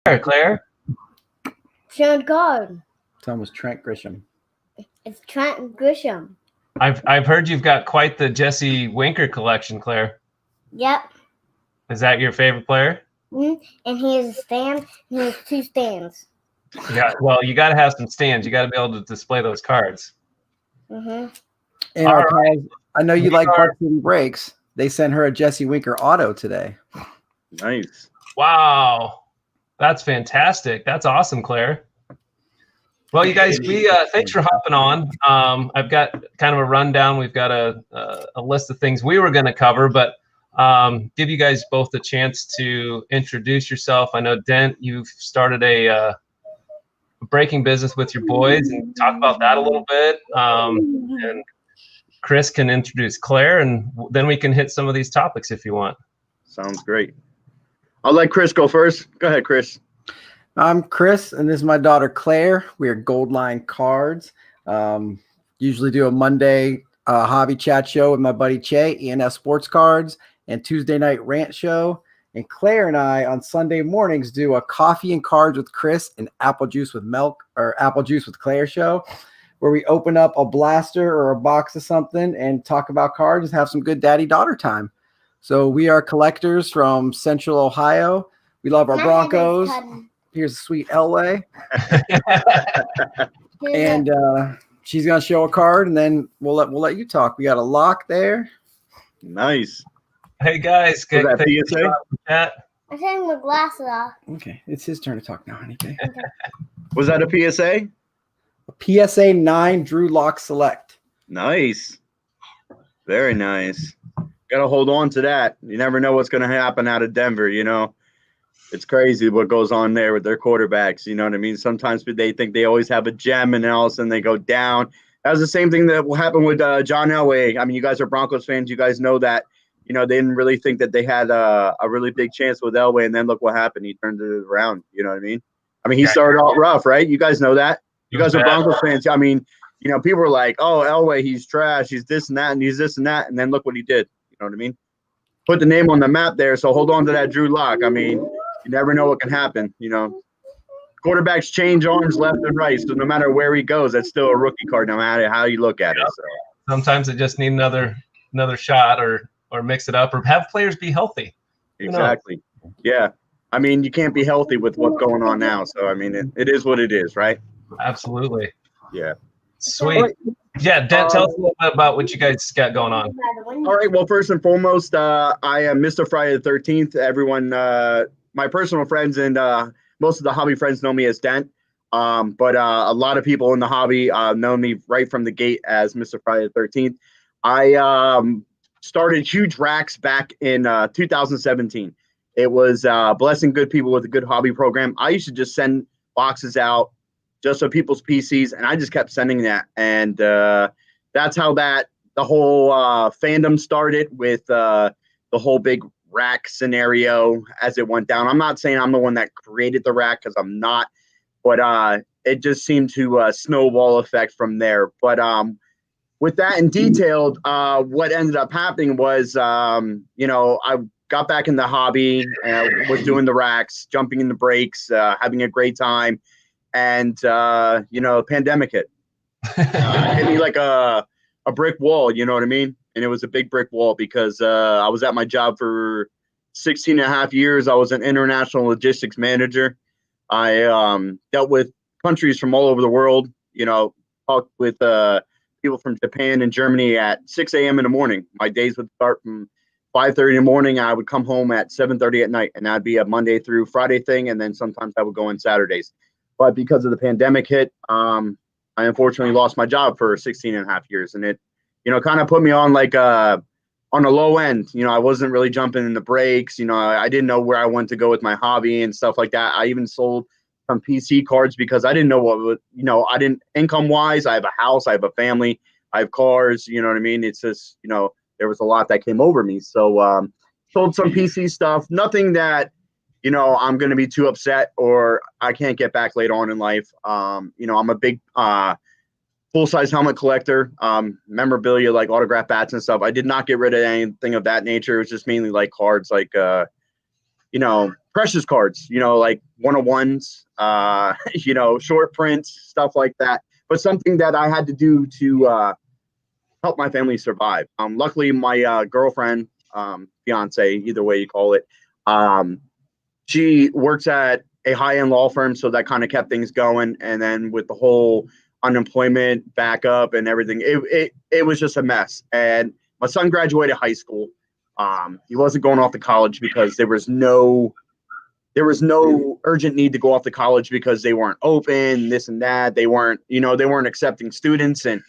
Claire? Sean Card. His name was Trent Grisham. It's Trent Grisham. I've heard you've got quite the Jesse Winker collection, Claire. Yep. Is that your favorite player? And he has a stand. He has 2 stands. Yeah. Well, you got to have some stands. You got to be able to display those cards. Mhm. And I know you like Buck City Breaks. They sent her a Jesse Winker auto today. Nice. Wow. That's fantastic. That's awesome, Claire. Well, you guys, thanks for hopping on. I've got kind of a rundown. We've got a list of things we were going to cover, but give you guys both a chance to introduce yourself. I know, Dent, you've started a breaking business with your boys, and talk about that a little bit. And Chris can introduce Claire, and then we can hit some of these topics if you want. Sounds great. I'll let Chris go first. Go ahead, Chris. I'm Chris, and this is my daughter, Claire. We are Gold Line Cards. Usually do a Monday hobby chat show with my buddy Che, ENS Sports Cards, and Tuesday night rant show. And Claire and I on Sunday mornings do a coffee and cards with Chris and apple juice with milk, or apple juice with Claire show, where we open up a blaster or a box of something and talk about cards and have some good daddy-daughter time. So we are collectors from Central Ohio. We love our Broncos. Here's a sweet Elway. And she's gonna show a card, and then we'll let you talk. We got a lock there. Nice. Hey guys, Was that PSA? I'm taking my glasses off. Okay, it's his turn to talk now, honey. Okay. Was that a PSA? A PSA 9 Drew Lock Select. Nice. Very nice. Got to hold on to that. You never know what's going to happen out of Denver, you know. It's crazy what goes on there with their quarterbacks, you know what I mean? Sometimes they think they always have a gem, and then all of a sudden they go down. That was the same thing that will happen with John Elway. I mean, you guys are Broncos fans. You guys know that, you know, they didn't really think that they had a really big chance with Elway, and then look what happened. He turned it around, you know what I mean? I mean, he started out rough, right? You guys know that. You guys are Broncos fans. I mean, you know, people were like, oh, Elway, he's trash. He's this and that, and he's this and that. And then look what he did. You know what I mean? Put the name on the map there. So hold on to that Drew Lock. I mean, you never know what can happen, you know. Quarterbacks change arms left and right. So no matter where he goes, that's still a rookie card, no matter how you look at it. So sometimes they just need another shot, or mix it up, or have players be healthy. Exactly. Yeah. I mean, you can't be healthy with what's going on now. So, I mean, it is what it is, right? Absolutely. Yeah. Sweet. Yeah, Dent, tell us a little bit about what you guys got going on. All right. Well, first and foremost, I am Mr. Friday the 13th. Everyone, my personal friends and most of the hobby friends know me as Dent. But a lot of people in the hobby know me right from the gate as Mr. Friday the 13th. I started Huge Racks back in 2017. It was blessing good people with a good hobby program. I used to just send boxes out just on people's PCs, and I just kept sending that. And that's how the whole fandom started, with the whole big rack scenario as it went down. I'm not saying I'm the one that created the rack, because I'm not, but it just seemed to snowball effect from there. But with that in detailed, what ended up happening was, you know, I got back in the hobby, was doing the racks, jumping in the breaks, having a great time. And, you know, pandemic hit. Hit me like a brick wall, you know what I mean? And it was a big brick wall, because I was at my job for 16 and a half years. I was an international logistics manager. I dealt with countries from all over the world, you know, talked with people from Japan and Germany at 6 a.m. in the morning. My days would start from 5:30 in the morning. I would come home at 7:30 at night, and that'd be a Monday through Friday thing. And then sometimes I would go on Saturdays. But because of the pandemic hit, I unfortunately lost my job for 16 and a half years. And it, you know, kind of put me on like on a low end. You know, I wasn't really jumping in the breaks. You know, I didn't know where I wanted to go with my hobby and stuff like that. I even sold some PC cards because I didn't know what would, you know, I didn't, income wise, I have a house, I have a family, I have cars, you know what I mean? It's just, you know, there was a lot that came over me. So sold some PC stuff, nothing that, you know, I'm going to be too upset or I can't get back later on in life. You know, I'm a big full-size helmet collector, memorabilia, like autograph bats and stuff. I did not get rid of anything of that nature. It was just mainly like cards, like, you know, precious cards, like 101s, short prints, stuff like that. But something that I had to do to help my family survive. Luckily, my girlfriend, fiance, either way you call it, she works at a high-end law firm, so that kind of kept things going. And then with the whole unemployment backup and everything, it was just a mess. And my son graduated high school. He wasn't going off to college because there was no urgent need to go off to college because they weren't open, this and that. They weren't accepting students, and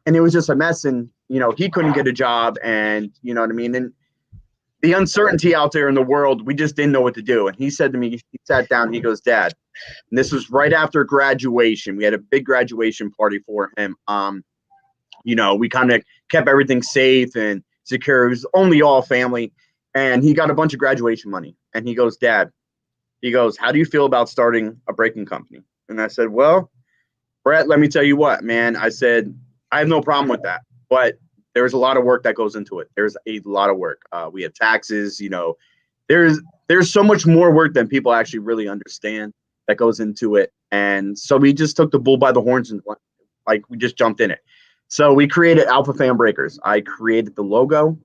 it was just a mess. And he couldn't get a job, and you know what I mean. And the uncertainty out there in the world, we just didn't know what to do. And he said to me, he sat down, he goes, "Dad," and this was right after graduation. We had a big graduation party for him. We kind of kept everything safe and secure. It was only all family, and he got a bunch of graduation money. And he goes, "Dad," he goes, "how do you feel about starting a braking company?" And I said, "Well, Brett, let me tell you what, man." I said, "I have no problem with that, but there's a lot of work that goes into it. There's a lot of work. We have taxes, there's so much more work than people actually really understand that goes into it." And so we just took the bull by the horns and we just jumped in it. So we created Alpha Fan Breakers. I created the logo.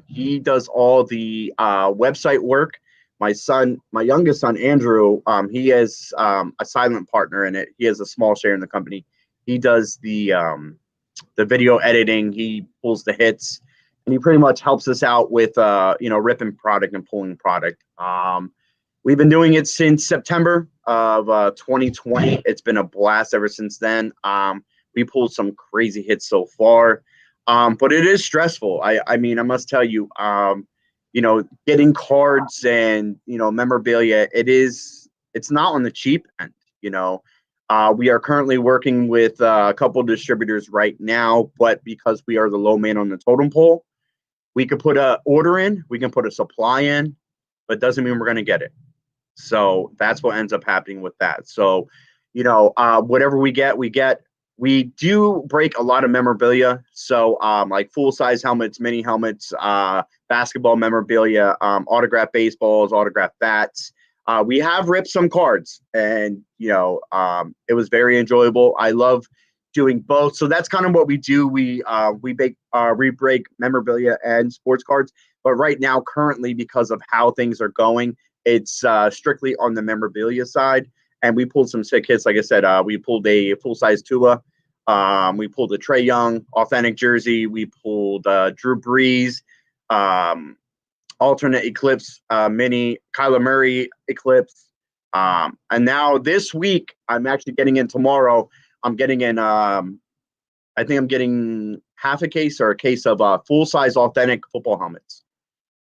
He does all the website work. My youngest son, Andrew, he is a silent partner in it. He has a small share in the company. He does the video editing. He pulls the hits, and he pretty much helps us out with ripping product and pulling product. We've been doing it since September of 2020. It's been a blast ever since then. We pulled some crazy hits so far, but it is stressful. I mean, I must tell you, getting cards and memorabilia, it's not on the cheap end. We are currently working with a couple of distributors right now, but because we are the low man on the totem pole, we could put an order in, we can put a supply in, but doesn't mean we're going to get it. So that's what ends up happening with that. So, whatever we get, we get. We do break a lot of memorabilia. So like full-size helmets, mini helmets, basketball memorabilia, autographed baseballs, autographed bats. We have ripped some cards, and it was very enjoyable. I love doing both. So that's kind of what we do. We break memorabilia and sports cards. But right now, currently, because of how things are going, it's strictly on the memorabilia side. And we pulled some sick hits. Like I said, we pulled a full-size Tua. We pulled a Trae Young authentic jersey. We pulled Drew Brees, alternate Eclipse, mini Kyler Murray Eclipse. And now this week, I'm actually getting in tomorrow. I'm getting in, I think I'm getting half a case or a case of full-size authentic football helmets.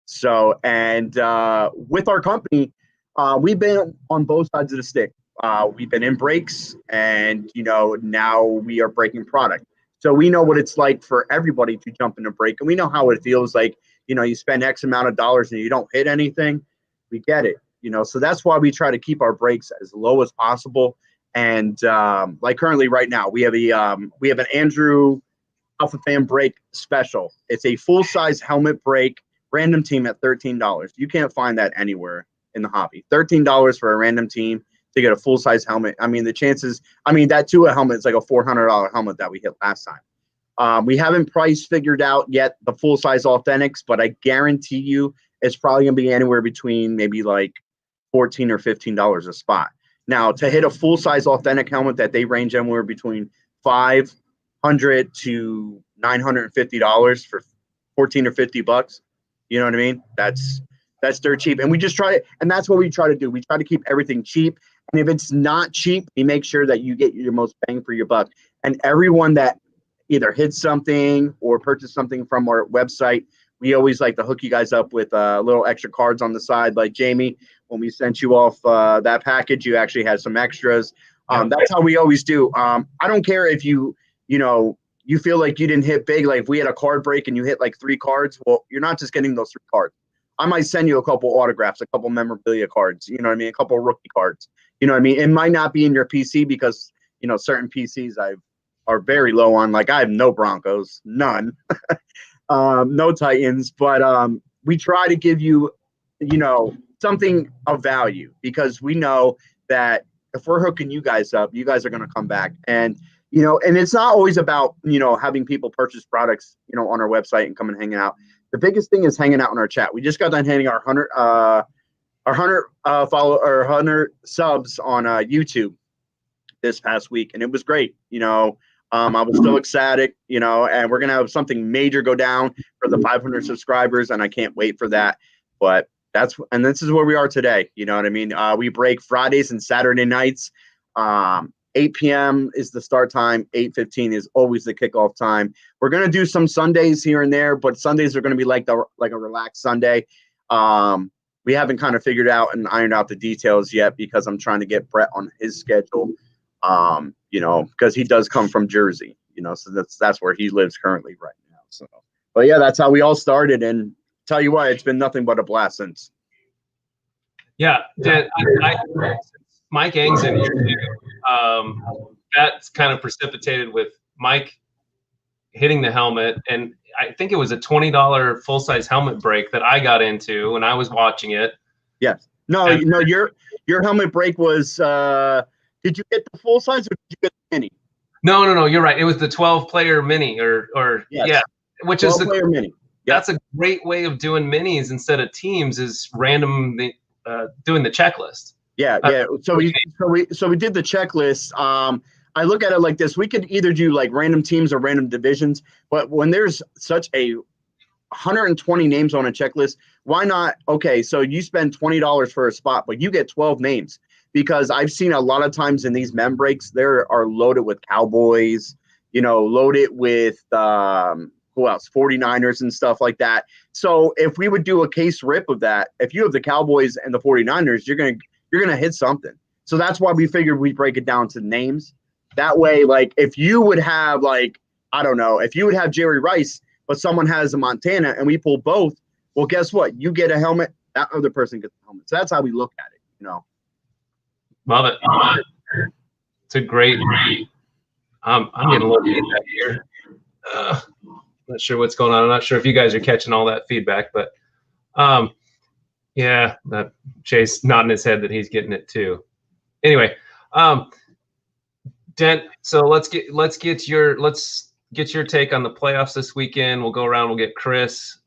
So, and with our company, we've been on both sides of the stick. We've been in breaks, and now we are breaking product. So we know what it's like for everybody to jump in a break, and we know how it feels like. You spend X amount of dollars and you don't hit anything. We get it. So that's why we try to keep our breaks as low as possible. And like currently right now, we have an Andrew Alpha Fan break special. It's a full-size helmet break, random team at $13. You can't find that anywhere in the hobby. $13 for a random team to get a full-size helmet. I mean, the chances, that Tua helmet is like a $400 helmet that we hit last time. We haven't price figured out yet the full-size authentics, but I guarantee you it's probably going to be anywhere between maybe like $14 or $15 a spot. Now, to hit a full-size authentic helmet that they range anywhere between $500 to $950 for 14 or 50 bucks. You know what I mean? That's dirt cheap. And we just try it, and that's what we try to do. We try to keep everything cheap. And if it's not cheap, we make sure that you get your most bang for your buck. And everyone that either hits something or purchase something from our website, we always like to hook you guys up with little extra cards on the side. Like Jamie, when we sent you off that package, you actually had some extras. That's how we always do. I don't care if you feel like you didn't hit big. Like if we had a card break and you hit like 3 cards, well, you're not just getting those 3 cards. I might send you a couple autographs, a couple memorabilia cards, you know what I mean? A couple rookie cards, you know what I mean? It might not be in your PC because, certain PCs are very low on. Like I have no Broncos, none, no Titans, but we try to give you, something of value, because we know that if we're hooking you guys up, you guys are going to come back. And, and it's not always about, having people purchase products, on our website and come and hang out. The biggest thing is hanging out in our chat. We just got done handing our 100 subs on YouTube this past week, and it was great. I was so ecstatic, and we're gonna have something major go down for the 500 subscribers, and I can't wait for that. But this is where we are today. You know what I mean? We break Fridays and Saturday nights. 8 p.m. is the start time. 8:15 is always the kickoff time. We're gonna do some Sundays here and there, but Sundays are gonna be like a relaxed Sunday. We haven't kind of figured out and ironed out the details yet, because I'm trying to get Brett on his schedule. Because he does come from Jersey, so that's where he lives currently right now. So, but yeah, that's how we all started, and tell you what, it's been nothing but a blast since. Yeah, Mike Eng's in here too. That's kind of precipitated with Mike hitting the helmet, and I think it was a $20 full-size helmet break that I got into when I was watching it. Yes. No, your helmet break was. Did you get the full size or did you get the mini? No. You're right. It was the 12-player mini, or yes. Yeah, which is the mini. Yep. That's a great way of doing minis instead of teams. Is randomly doing the checklist. Yeah. So we did the checklist. I look at it like this: we could either do like random teams or random divisions, but when there's such a 120 names on a checklist, why not? Okay, so you spend $20 for a spot, but you get 12 names. Because I've seen a lot of times in these mem breaks, there are loaded with Cowboys, loaded with who else? 49ers and stuff like that. So if we would do a case rip of that, if you have the Cowboys and the 49ers, you're gonna hit something. So that's why we figured we'd break it down to names. That way, like if you would have if you would have Jerry Rice, but someone has a Montana and we pull both, well, guess what? You get a helmet, that other person gets a helmet. So that's how we look at it, Love it. It's a great. I'm getting a little feedback here. Not sure what's going on. I'm not sure if you guys are catching all that feedback, but yeah, that Chase nodding his head that he's getting it too. Anyway, Dent. So let's get your take on the playoffs this weekend. We'll go around. We'll get Chris,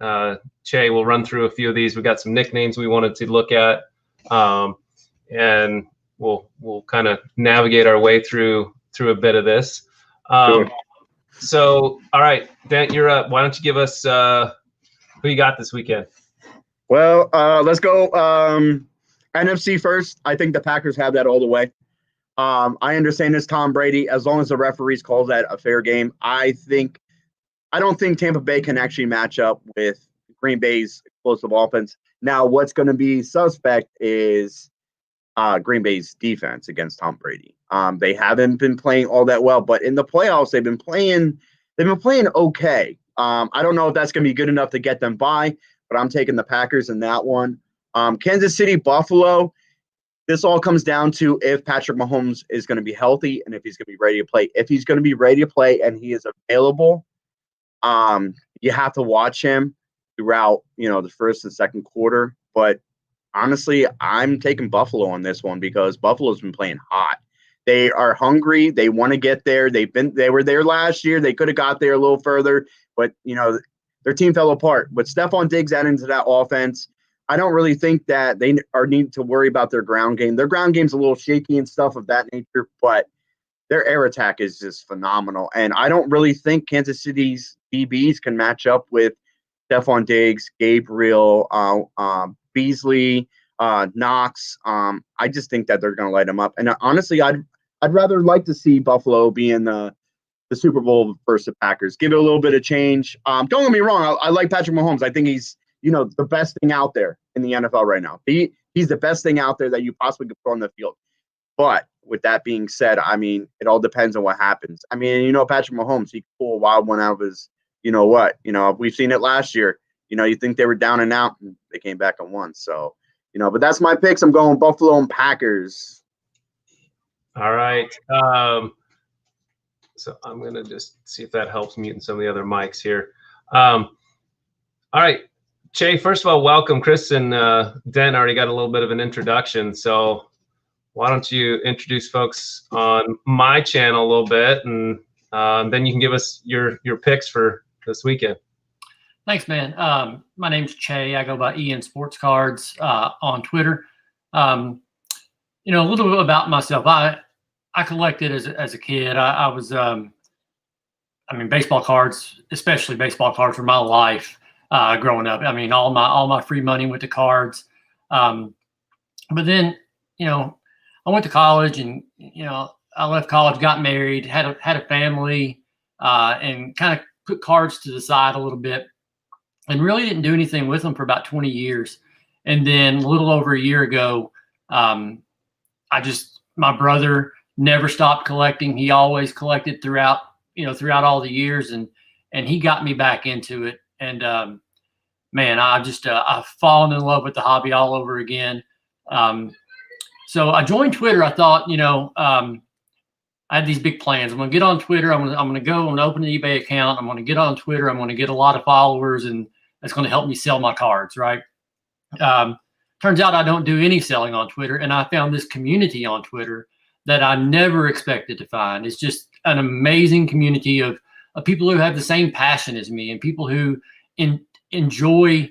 Che. We'll run through a few of these. We got some nicknames we wanted to look at, and we'll kind of navigate our way through a bit of this. Sure. So, all right, Dent, you're up. Why don't you give us who you got this weekend? Well, let's go NFC first. I think the Packers have that all the way. I understand it's Tom Brady. As long as the referees call that a fair game, I don't think Tampa Bay can actually match up with Green Bay's explosive offense. Now, what's going to be suspect is Green Bay's defense against Tom Brady. They haven't been playing all that well, but in the playoffs, they've been playing okay. I don't know if that's going to be good enough to get them by, but I'm taking the Packers in that one. Kansas City, Buffalo. This all comes down to if Patrick Mahomes is going to be healthy and if he's going to be ready to play. If he's going to be ready to play and he is available, you have to watch him throughout, the first and second quarter. But honestly, I'm taking Buffalo on this one because Buffalo's been playing hot. They are hungry. They want to get there. They were there last year. They could have got there a little further, but their team fell apart. But Stephon Diggs added into that offense. I don't really think that they need to worry about their ground game. Their ground game's a little shaky and stuff of that nature, but their air attack is just phenomenal. And I don't really think Kansas City's DBs can match up with Stephon Diggs, Gabriel, Beasley, Knox. I just think that they're going to light them up. And honestly, I'd rather like to see Buffalo be in the Super Bowl versus the Packers. Give it a little bit of change. Don't get me wrong. I like Patrick Mahomes. I think he's the best thing out there in the NFL right now. He's the best thing out there that you possibly could put on the field. But with that being said, I mean, it all depends on what happens. I mean, Patrick Mahomes, he could pull a wild one out of his, we've seen it last year. You think they were down and out, and they came back and won. So, but that's my picks. I'm going Buffalo and Packers. All right. So I'm going to just see if that helps muting some of the other mics here. All right. Che, first of all, welcome. Chris and Den already got a little bit of an introduction. So why don't you introduce folks on my channel a little bit, and then you can give us your picks for this weekend. Thanks, man. My name's Che. I go by Ian Sports Cards on Twitter. You know, a little bit about myself. I collected as a kid. I was, I mean, baseball cards, especially baseball cards, were my life growing up. I mean, all my free money went to cards. But then, you know, I went to college, and you know, I left college, got married, had a family, and kind of put cards to the side a little bit, and really didn't do anything with them for about 20 years. And then a little over a year ago, my brother never stopped collecting. He always collected throughout all the years, and he got me back into it. And man, I've fallen in love with the hobby all over again. So I joined Twitter. I thought, you know, I had these big plans. I'm going to get on Twitter. I'm going to open an eBay account. I'm going to get on Twitter. I'm going to get a lot of followers, and that's going to help me sell my cards, right? Turns out I don't do any selling on Twitter, and I found this community on Twitter that I never expected to find. It's just an amazing community of people who have the same passion as me, and people who enjoy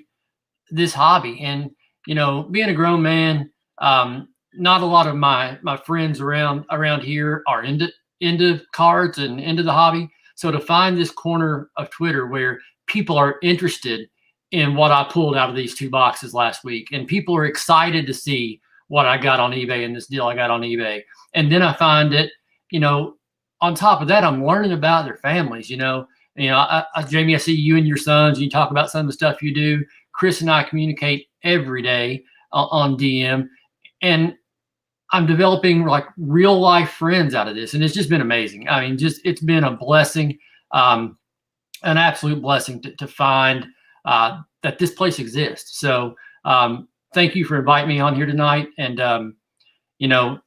this hobby. And, you know, being a grown man, not a lot of my friends around here are into cards and into the hobby. So to find this corner of Twitter where people are interested in what I pulled out of these 2 boxes last week, and people are excited to see what I got on eBay and this deal I got on eBay. And then I find that, you know, on top of that, I'm learning about their families. You know, Jamie, I see you and your sons. You talk about some of the stuff you do. Chris and I communicate every day on DM, and I'm developing like real life friends out of this. And it's just been amazing. I mean, it's been a blessing, an absolute blessing to find that this place exists. So thank you for inviting me on here tonight. And, you know,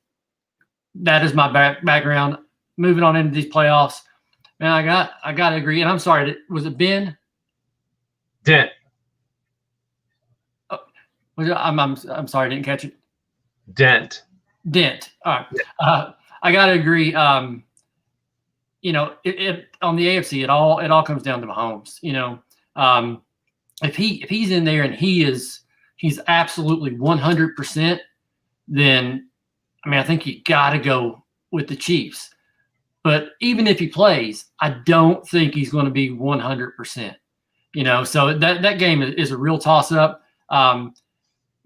that is my background. Moving on into these playoffs, man, I got to agree. And I'm sorry, was it Ben? Dent. Oh, I'm sorry, I didn't catch it. Dent. All right. I got to agree. You know, it on the AFC, it all comes down to Mahomes. You know, if he's in there and he's absolutely 100%, then I mean, I think you got to go with the Chiefs. But even if he plays, I don't think he's going to be 100%. You know, so that game is a real toss up. Man,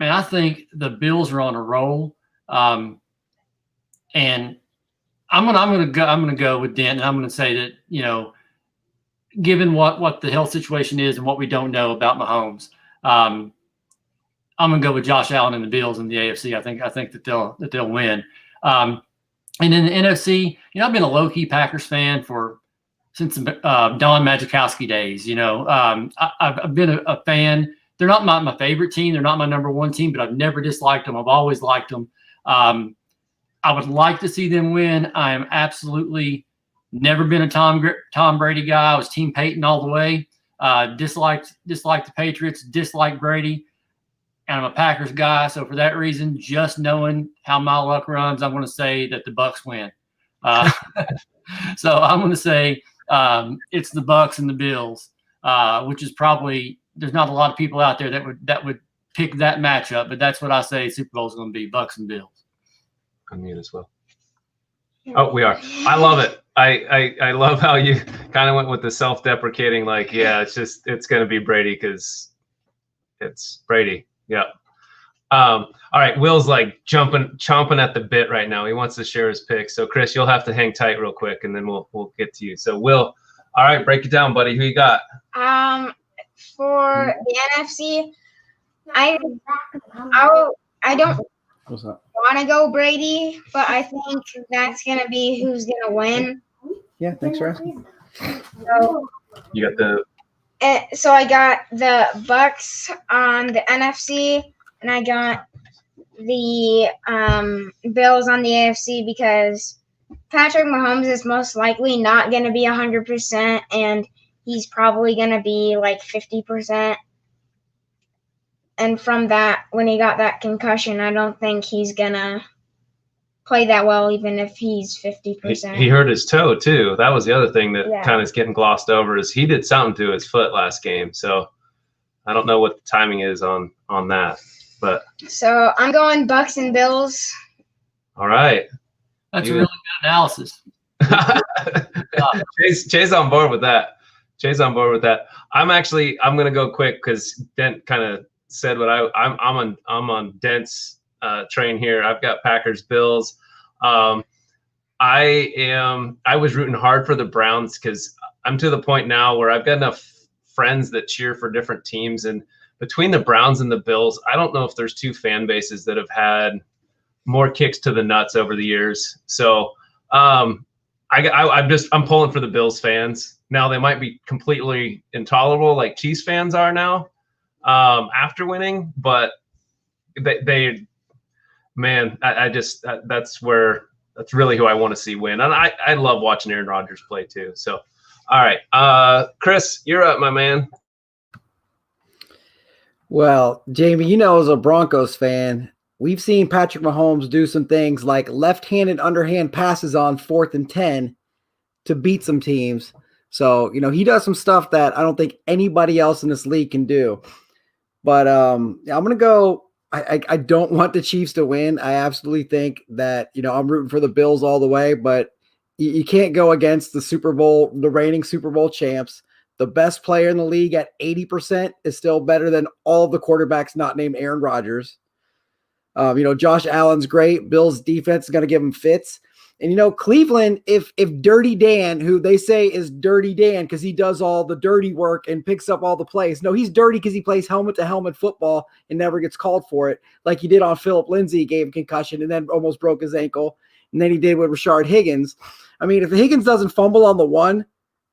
I think the Bills are on a roll. And I'm gonna go with Dent, and I'm gonna say that, you know, given what the health situation is and what we don't know about Mahomes, I'm gonna go with Josh Allen and the Bills in the AFC. I think that they'll win. And in the NFC, you know, I've been a low key Packers fan since Don Majkowski days. You know, I've been a fan. They're not my favorite team. They're not my number one team, but I've never disliked them. I've always liked them. I would like to see them win. I am absolutely never been a Tom Brady guy. I was Team Peyton all the way. Disliked the Patriots, disliked Brady. And I'm a Packers guy. So for that reason, just knowing how my luck runs, I'm going to say that the Bucs win. So I'm going to say it's the Bucs and the Bills, which is probably, there's not a lot of people out there that would pick that matchup, but that's what I say Super Bowl is going to be, Bucs and Bills. Unmute as well. Oh, we are. I love it. I love how you kind of went with the self-deprecating, like, yeah, it's going to be Brady because it's Brady. Yeah. All right. Will's like chomping at the bit right now. He wants to share his pick. So Chris, you'll have to hang tight real quick, and then we'll get to you. So Will, all right, break it down, buddy. Who you got? For the NFC, I don't want to go Brady, but I think that's gonna be who's gonna win. Yeah, thanks for asking. So, You got the. So I got the Bucs on the NFC, and I got the Bills on the AFC because Patrick Mahomes is most likely not going to be 100%, and he's probably going to be like 50%. And from that, when he got that concussion, I don't think he's gonna play that well, even if he's 50%. He hurt his toe too. That was the other thing that Yeah. kind of is getting glossed over, is he did something to his foot last game. So I don't know what the timing is on that, but So I'm going Bucks and Bills. all right. That's a really good analysis. Jay's on board with that. Jay's on board with that. I'm gonna go quick because Dent kind of said what I'm on Dent's train here. I've got Packers Bills. I was rooting hard for the Browns because I'm to the point now where I've got enough friends that cheer for different teams, and between the Browns and the Bills, I don't know if there's two fan bases that have had more kicks to the nuts over the years. So I'm pulling for the Bills fans. Now they might be completely intolerable like Chiefs fans are now after winning, but that's really who I want to see win. And I love watching Aaron Rodgers play too. So, all right. Chris, you're up, my man. Well, Jamie, as a Broncos fan, we've seen Patrick Mahomes do some things like left-handed underhand passes on 4th and 10 to beat some teams. So, he does some stuff that I don't think anybody else in this league can do. But I'm going to go – I don't want the Chiefs to win. I absolutely think that, I'm rooting for the Bills all the way. But you can't go against the reigning Super Bowl champs. The best player in the league at 80% is still better than all of the quarterbacks not named Aaron Rodgers. Josh Allen's great. Bills defense is going to give him fits. And, Cleveland, if Dirty Dan, who they say is Dirty Dan because he does all the dirty work and picks up all the plays. No, he's dirty because he plays helmet-to-helmet football and never gets called for it, like he did on Phillip Lindsay, gave him concussion and then almost broke his ankle. And then he did with Rashard Higgins. I mean, if Higgins doesn't fumble on the one,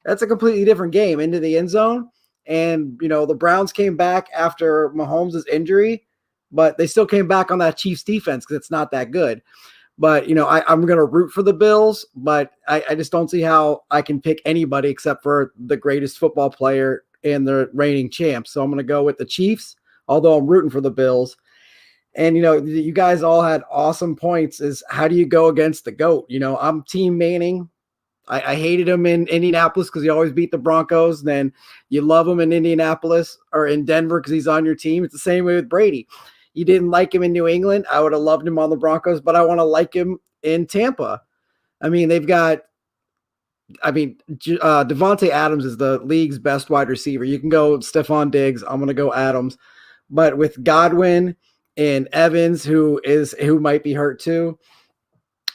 that's a completely different game into the end zone. And, the Browns came back after Mahomes' injury, but they still came back on that Chiefs defense because it's not that good. But, I'm going to root for the Bills, but I just don't see how I can pick anybody except for the greatest football player and the reigning champs. So I'm going to go with the Chiefs, although I'm rooting for the Bills. And, you guys all had awesome points. Is how do you go against the GOAT? I'm Team Manning. I hated him in Indianapolis because he always beat the Broncos. And then you love him in Indianapolis or in Denver because he's on your team. It's the same way with Brady. You didn't like him in New England. I would have loved him on the Broncos, but I want to like him in Tampa. I mean, Devontae Adams is the league's best wide receiver. You can go Stephon Diggs. I'm going to go Adams. But with Godwin and Evans, who might be hurt too,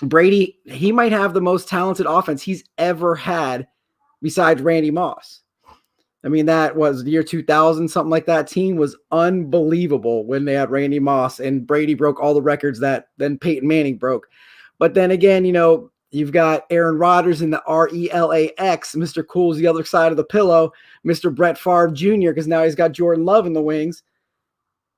Brady, he might have the most talented offense he's ever had besides Randy Moss. I mean, that was the year 2000, something like that. Team was unbelievable when they had Randy Moss, and Brady broke all the records that then Peyton Manning broke. But then again, you've got Aaron Rodgers in the RELAX. Mr. Cool's the other side of the pillow. Mr. Brett Favre Jr., because now he's got Jordan Love in the wings.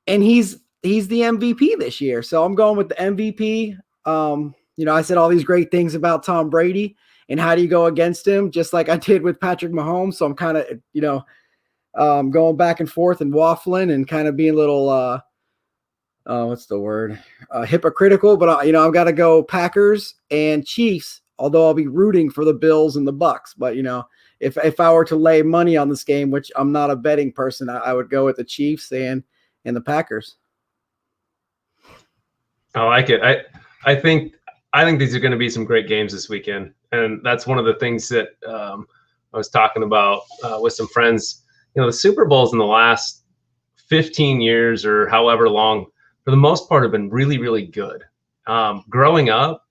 And he's the MVP this year. So I'm going with the MVP. I said all these great things about Tom Brady. And how do you go against him? Just like I did with Patrick Mahomes. So I'm kind of, going back and forth and waffling and kind of being a little, hypocritical. But, I've got to go Packers and Chiefs, although I'll be rooting for the Bills and the Bucks. But, if I were to lay money on this game, which I'm not a betting person, I would go with the Chiefs and the Packers. I like it. I think these are going to be some great games this weekend. And that's one of the things that I was talking about with some friends. The Super Bowls in the last 15 years or however long, for the most part, have been really, really good. Growing up,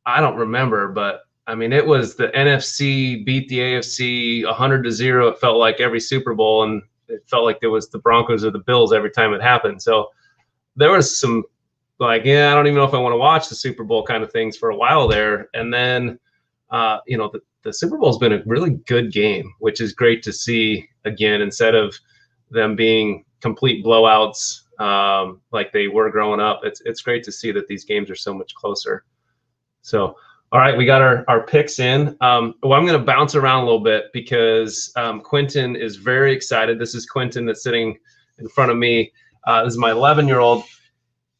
I don't remember, but I mean, it was the NFC beat the AFC 100-0. It felt like every Super Bowl, and it felt like there was the Broncos or the Bills every time it happened. So there was some I don't even know if I want to watch the Super Bowl kind of things for a while there. And then, the Super Bowl has been a really good game, which is great to see again, instead of them being complete blowouts like they were growing up. It's great to see that these games are so much closer. So, all right, we got our picks in. I'm going to bounce around a little bit because Quentin is very excited. This is Quentin that's sitting in front of me. This is my 11-year-old.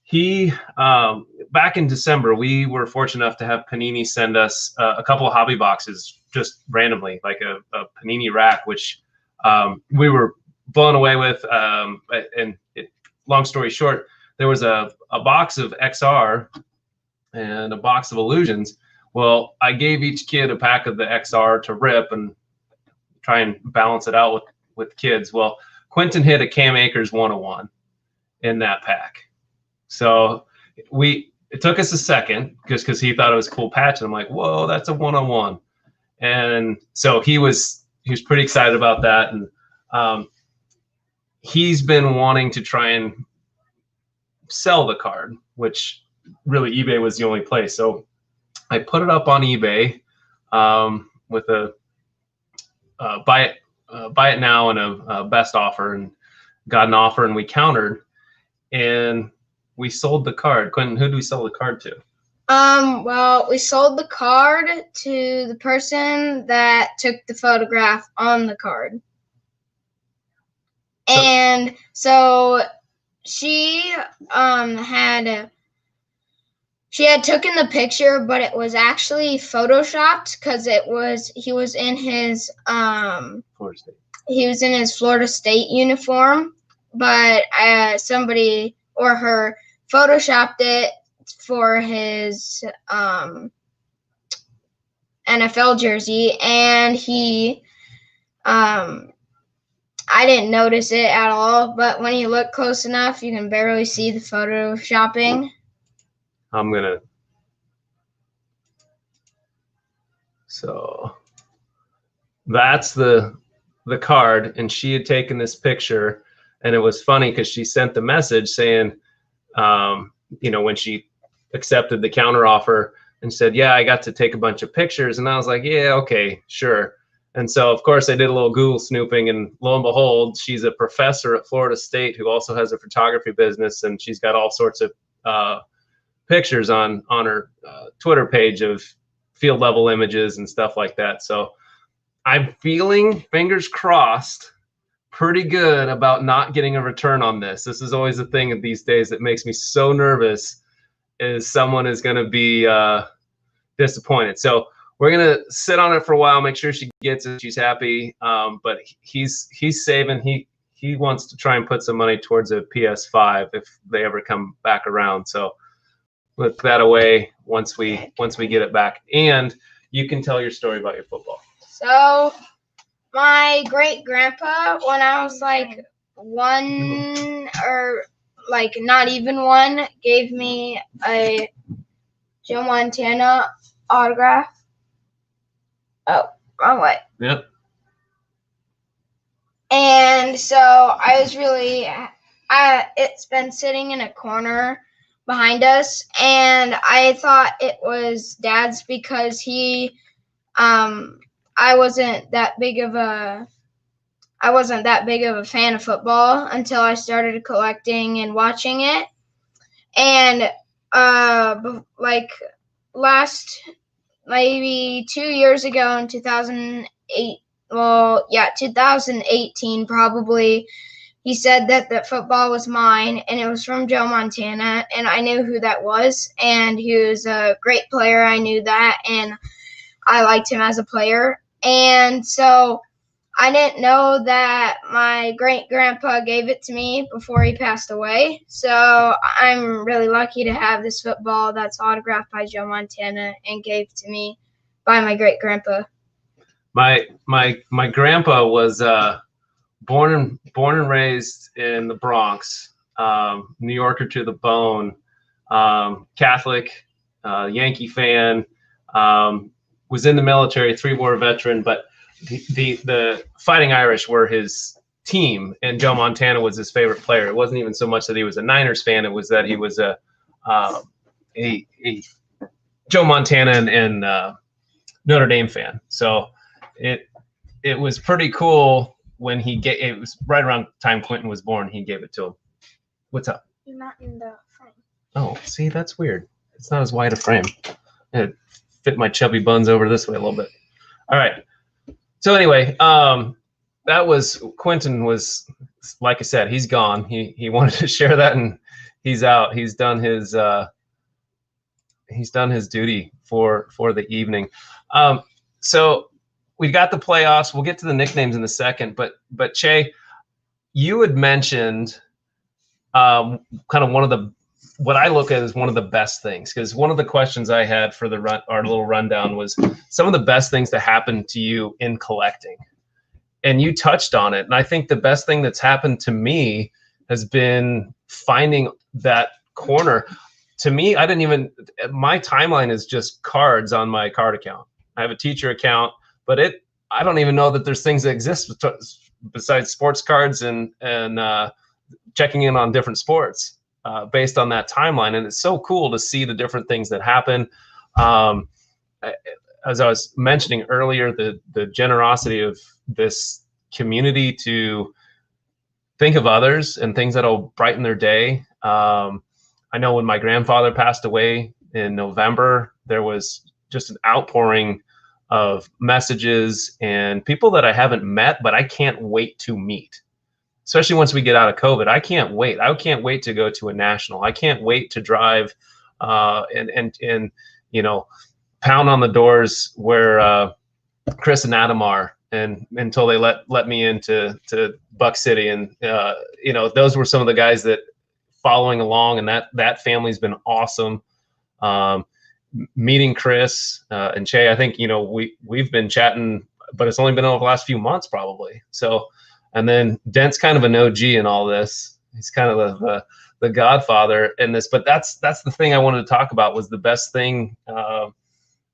He, back in December, we were fortunate enough to have Panini send us a couple of hobby boxes just randomly, like a Panini rack, which we were blown away with. Long story short, there was a box of XR and a box of Illusions. Well, I gave each kid a pack of the XR to rip and try and balance it out with kids. Well, Quentin hit a Cam Akers 101 in that pack. So it took us a second just because he thought it was a cool patch. And I'm like, whoa, that's a 101. And so he was pretty excited about that. And he's been wanting to try and sell the card, which really eBay was the only place. So I put it up on eBay with a buy it now and a best offer, and got an offer, and we countered, and we sold the card. Quentin, who did we sell the card to? Well, we sold the card to the person that took the photograph on the card. And so she had taken the picture, but it was actually photoshopped because he was in his Florida State. He was in his Florida State uniform, but somebody or her photoshopped it for his NFL jersey, and he I didn't notice it at all, but when you look close enough, you can barely see the photoshopping. So that's the card, and she had taken this picture, and it was funny because she sent the message saying, when she accepted the counter offer, and said, yeah, I got to take a bunch of pictures. And I was like, yeah, okay, sure. And so, of course, I did a little Google snooping, and lo and behold, she's a professor at Florida State who also has a photography business, and she's got all sorts of pictures on her Twitter page of field level images and stuff like that. So I'm feeling, fingers crossed, pretty good about not getting a return on this. This is always the thing these days that makes me so nervous, is someone is going to be disappointed. So we're going to sit on it for a while, make sure she gets it, she's happy. But he's saving. He wants to try and put some money towards a PS5 if they ever come back around. So put that away once we get it back. And you can tell your story about your football. So my great grandpa, when I was like one or like not even one, gave me a Joe Montana autograph. Oh, wrong way. Yep. And so I was really, it's been sitting in a corner behind us, and I thought it was Dad's because I wasn't that big of a fan of football until I started collecting and watching it. And like last maybe 2 years ago in 2018 probably, he said that football was mine, and it was from Joe Montana, and I knew who that was, and he was a great player. I knew that, and I liked him as a player. And so I didn't know that my great-grandpa gave it to me before he passed away. So I'm really lucky to have this football that's autographed by Joe Montana and gave to me by my great-grandpa. My grandpa was born and raised in the Bronx, New Yorker to the bone, Catholic, Yankee fan, was in the military, 3-war veteran, but the Fighting Irish were his team, and Joe Montana was his favorite player. It wasn't even so much that he was a Niners fan; it was that he was a Joe Montana and Notre Dame fan. So it was pretty cool when it was right around the time Quentin was born. He gave it to him. What's up? You're not in the frame. Oh, see, that's weird. It's not as wide a frame. It fit my chubby buns over this way a little bit. All right. So anyway, Quentin was, like I said, he's gone. He wanted to share that, and he's out. He's done his duty for the evening. So we got the playoffs. We'll get to the nicknames in a second, but Che, you had mentioned kind of what I look at as one of the best things, because one of the questions I had for our little rundown was some of the best things to happen to you in collecting. And you touched on it. And I think the best thing that's happened to me has been finding that corner. To me, my timeline is just cards on my card account. I have a teacher account, but I don't even know that there's things that exist besides sports cards and checking in on different sports based on that timeline. And it's so cool to see the different things that happen. As I was mentioning earlier, the generosity of this community to think of others and things that'll brighten their day. I know when my grandfather passed away in November, there was just an outpouring of messages and people that I haven't met, but I can't wait to meet. Especially once we get out of COVID, I can't wait. I can't wait to go to a national. I can't wait to drive and pound on the doors where Chris and Adam are, and until they let me into Buck City. And those were some of the guys that following along, and that family's been awesome. Meeting Chris and Che, I think we've been chatting, but it's only been over the last few months probably. So, and then Dent's kind of an OG in all this. He's kind of the godfather in this. But that's the thing I wanted to talk about, was the best thing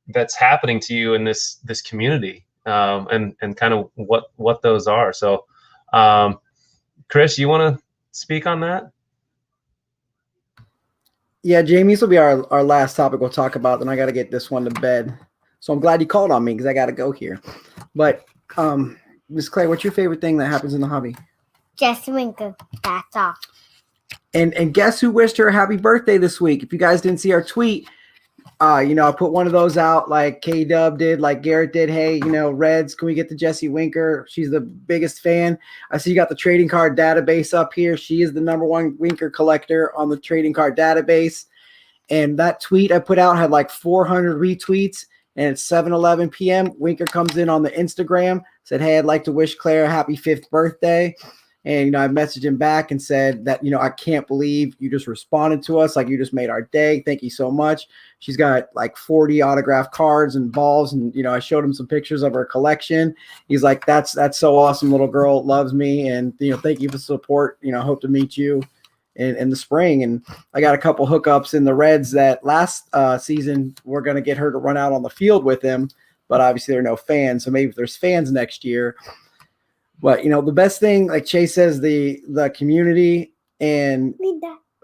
that's happening to you in this community, and kind of what those are. So, Chris, you want to speak on that? Yeah, Jamie's will be our last topic we'll talk about. Then I got to get this one to bed. So I'm glad you called on me because I got to go here. But Miss Clay, what's your favorite thing that happens in the hobby? Jesse Winker. That's all. And guess who wished her a happy birthday this week? If you guys didn't see our tweet, I put one of those out like K-Dub did, like Garrett did. Hey, Reds, can we get the Jesse Winker? She's the biggest fan. I see you got the trading card database up here. She is the #1 Winker collector on the trading card database. And that tweet I put out had like 400 retweets, and it's 7:11 p.m. Winker comes in on the Instagram, said, hey, I'd like to wish Claire a happy 5th birthday. And, I messaged him back and said that, I can't believe you just responded to us. Like, you just made our day. Thank you so much. She's got like 40 autographed cards and balls. And, I showed him some pictures of her collection. He's like, that's so awesome. Little girl loves me. And, thank you for the support. Hope to meet you in the spring. And I got a couple hookups in the Reds that last season, we're going to get her to run out on the field with him. But obviously there are no fans. So maybe if there's fans next year. But, the best thing, like Chase says, the community and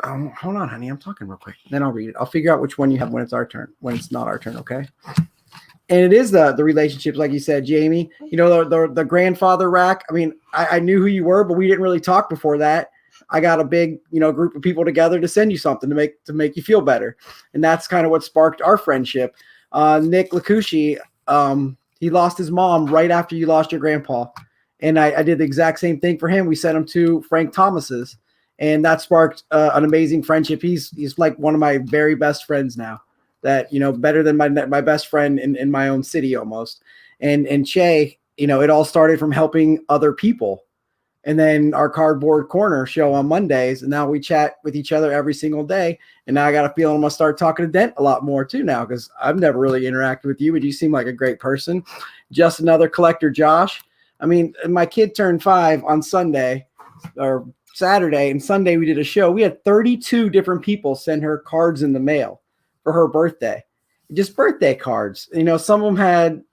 hold on, honey, I'm talking real quick. Then I'll read it. I'll figure out which one you have when it's our turn, when it's not our turn. Okay. And it is the relationships, like you said, Jamie, the grandfather rack. I mean, I knew who you were, but we didn't really talk before that. I got a big, group of people together to send you something to make you feel better. And that's kind of what sparked our friendship. Nick Lacucci, he lost his mom right after you lost your grandpa. And I did the exact same thing for him. We sent him to Frank Thomas's, and that sparked an amazing friendship. He's like one of my very best friends now, that, better than my best friend in my own city almost. And Che, it all started from helping other people. And then our cardboard corner show on Mondays. And now we chat with each other every single day. And now I got a feeling I'm going to start talking to Dent a lot more too now, because I've never really interacted with you, but you seem like a great person. Just another collector, Josh. I mean, my kid turned 5 on Sunday or Saturday, and Sunday we did a show. We had 32 different people send her cards in the mail for her birthday, just birthday cards. Some of them had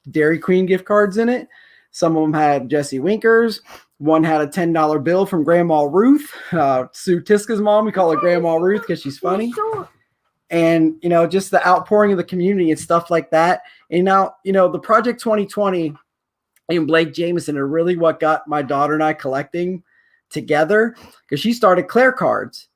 Dairy Queen gift cards in it. Some of them had Jesse Winkers. One had a $10 bill from Grandma Ruth, Sue Tiska's mom. We call her Grandma Ruth because she's funny. And, just the outpouring of the community and stuff like that. And now, the Project 2020 and Blake Jameson are really what got my daughter and I collecting together, because she started Claire cards.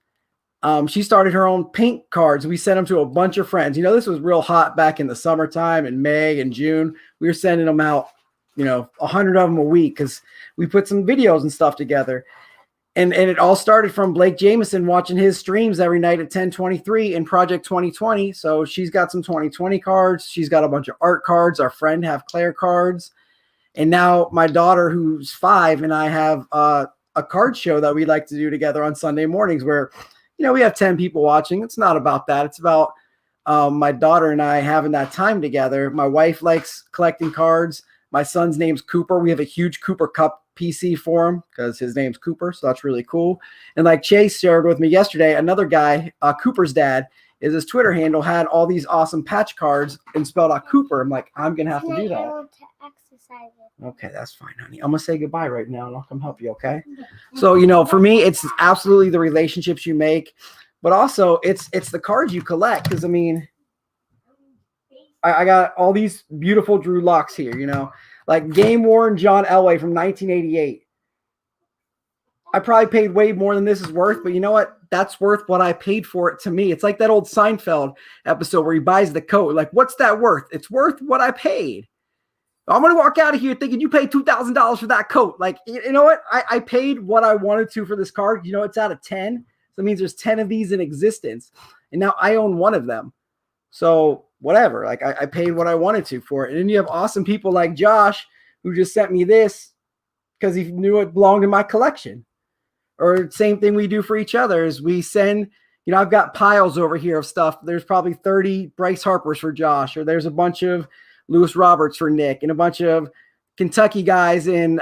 She started her own paint cards. We sent them to a bunch of friends. This was real hot back in the summertime in May and June. We were sending them out 100 of them a week because we put some videos and stuff together. And it all started from Blake Jameson watching his streams every night at 1023 in Project 2020. So she's got some 2020 cards. She's got a bunch of art cards. Our friend have Claire cards. And now my daughter, who's 5, and I have a card show that we like to do together on Sunday mornings where, we have 10 people watching. It's not about that. It's about my daughter and I having that time together. My wife likes collecting cards. My son's name's Cooper. We have a huge Cooper Cup PC for him because his name's Cooper. So that's really cool. And like Chase shared with me yesterday, another guy, Cooper's dad, is his Twitter handle had all these awesome patch cards and spelled out Cooper. I'm like, I'm going to have to do that. Okay, that's fine, honey. I'm going to say goodbye right now and I'll come help you, okay? So, for me, it's absolutely the relationships you make, but also it's the cards you collect because, I got all these beautiful Drew Locks here, like Game Worn John Elway from 1988. I probably paid way more than this is worth, but you know what? That's worth what I paid for it to me. It's like that old Seinfeld episode where he buys the coat. Like, what's that worth? It's worth what I paid. I'm going to walk out of here thinking you paid $2,000 for that coat. Like, you know what? I paid what I wanted to for this card. It's out of 10. So that means there's 10 of these in existence. And now I own one of them. So whatever, like I paid what I wanted to for it. And then you have awesome people like Josh who just sent me this because he knew it belonged in my collection. Or same thing we do for each other is we send, I've got piles over here of stuff. There's probably 30 Bryce Harpers for Josh, or there's a bunch of Lewis Roberts for Nick, and a bunch of Kentucky guys in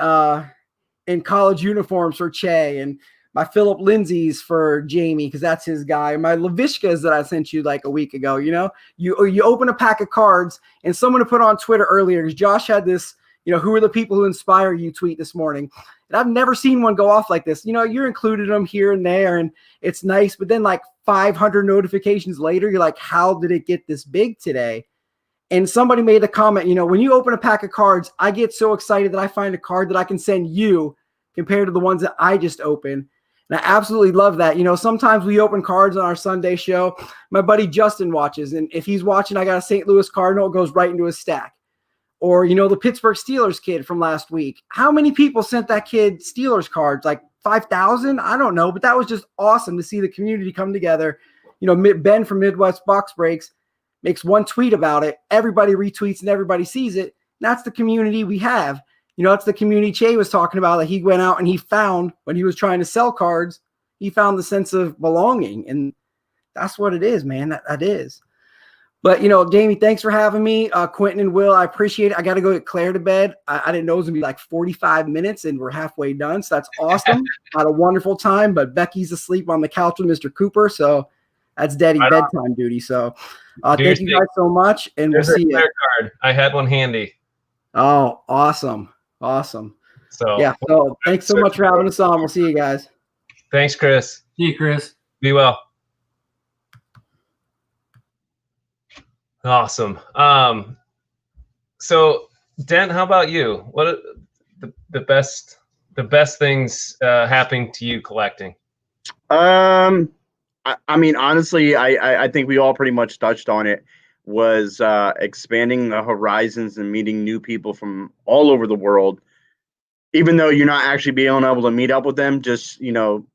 college uniforms for Che, and my Philip Lindsay's for Jamie because that's his guy, and my Lavishkas that I sent you like a week ago. You open a pack of cards, and someone put on Twitter earlier because Josh had this, who are the people who inspire you tweet this morning, and I've never seen one go off like this. You're included them here and there, and it's nice, but then like 500 notifications later, you're like, how did it get this big today? And somebody made a comment, when you open a pack of cards, I get so excited that I find a card that I can send you compared to the ones that I just opened. And I absolutely love that. Sometimes we open cards on our Sunday show. My buddy Justin watches, and if he's watching, I got a St. Louis Cardinal, it goes right into his stack. Or, the Pittsburgh Steelers kid from last week. How many people sent that kid Steelers cards? Like 5,000? I don't know, but that was just awesome to see the community come together. Ben from Midwest Box Breaks makes one tweet about it. Everybody retweets and everybody sees it. That's the community we have. That's the community Che was talking about that he went out and he found when he was trying to sell cards, he found the sense of belonging. And that's what it is, man. That is. But, Jamie, thanks for having me. Quentin and Will, I appreciate it. I got to go get Claire to bed. I didn't know it was going to be like 45 minutes and we're halfway done. So that's awesome. I had a wonderful time, but Becky's asleep on the couch with Mr. Cooper. So that's daddy bedtime duty. So thank you guys so much. And we'll see you. Card. I had one handy. Oh, awesome. Awesome. So yeah. So thanks so much for having us on. We'll see you guys. Thanks, Chris. See you, Chris. Be well. Awesome. So Dent, how about you? What are the best things happening to you collecting? Honestly, I think we all pretty much touched on it. Was expanding the horizons and meeting new people from all over the world, even though you're not actually being able to meet up with them, just DMing,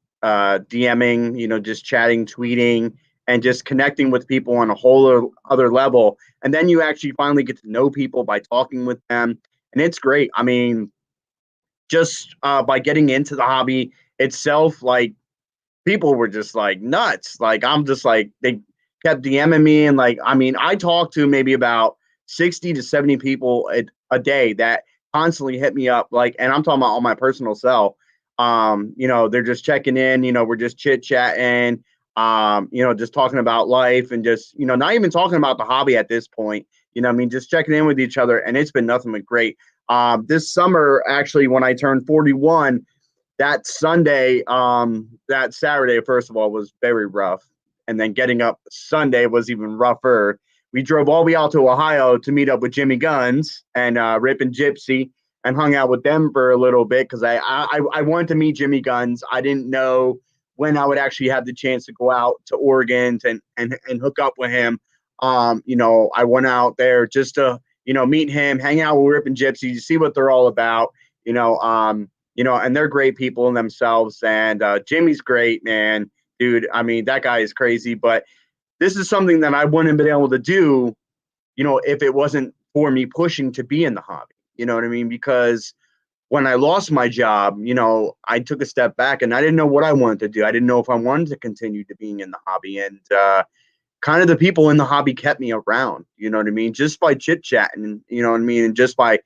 just chatting, tweeting, and just connecting with people on a whole other level. And then you actually finally get to know people by talking with them, and it's great. Just by getting into the hobby itself, like people were just like nuts. Like I'm just like they kept DMing me, and I talked to maybe about 60 to 70 people a day that constantly hit me up, and I'm talking about on my personal cell. They're just checking in, we're just chit-chatting, just talking about life and just, not even talking about the hobby at this point, just checking in with each other, and it's been nothing but great. This summer, actually, when I turned 41, that Sunday, that Saturday, first of all, was very rough. And then getting up Sunday was even rougher. We drove all the way out to Ohio to meet up with Jimmy Guns and Rip and Gypsy and hung out with them for a little bit because I wanted to meet Jimmy Guns. I didn't know when I would actually have the chance to go out to Oregon and hook up with him. I went out there just to, meet him, hang out with Rippin' Gypsies, see what they're all about, and they're great people in themselves. And Jimmy's great, man, dude. I mean, that guy is crazy, but this is something that I wouldn't have been able to do, if it wasn't for me pushing to be in the hobby. You know what I mean? Because when I lost my job, I took a step back and I didn't know what I wanted to do. I didn't know if I wanted to continue to being in the hobby. And kind of the people in the hobby kept me around, you know what I mean? Just by chit chatting, you know what I mean? And just by,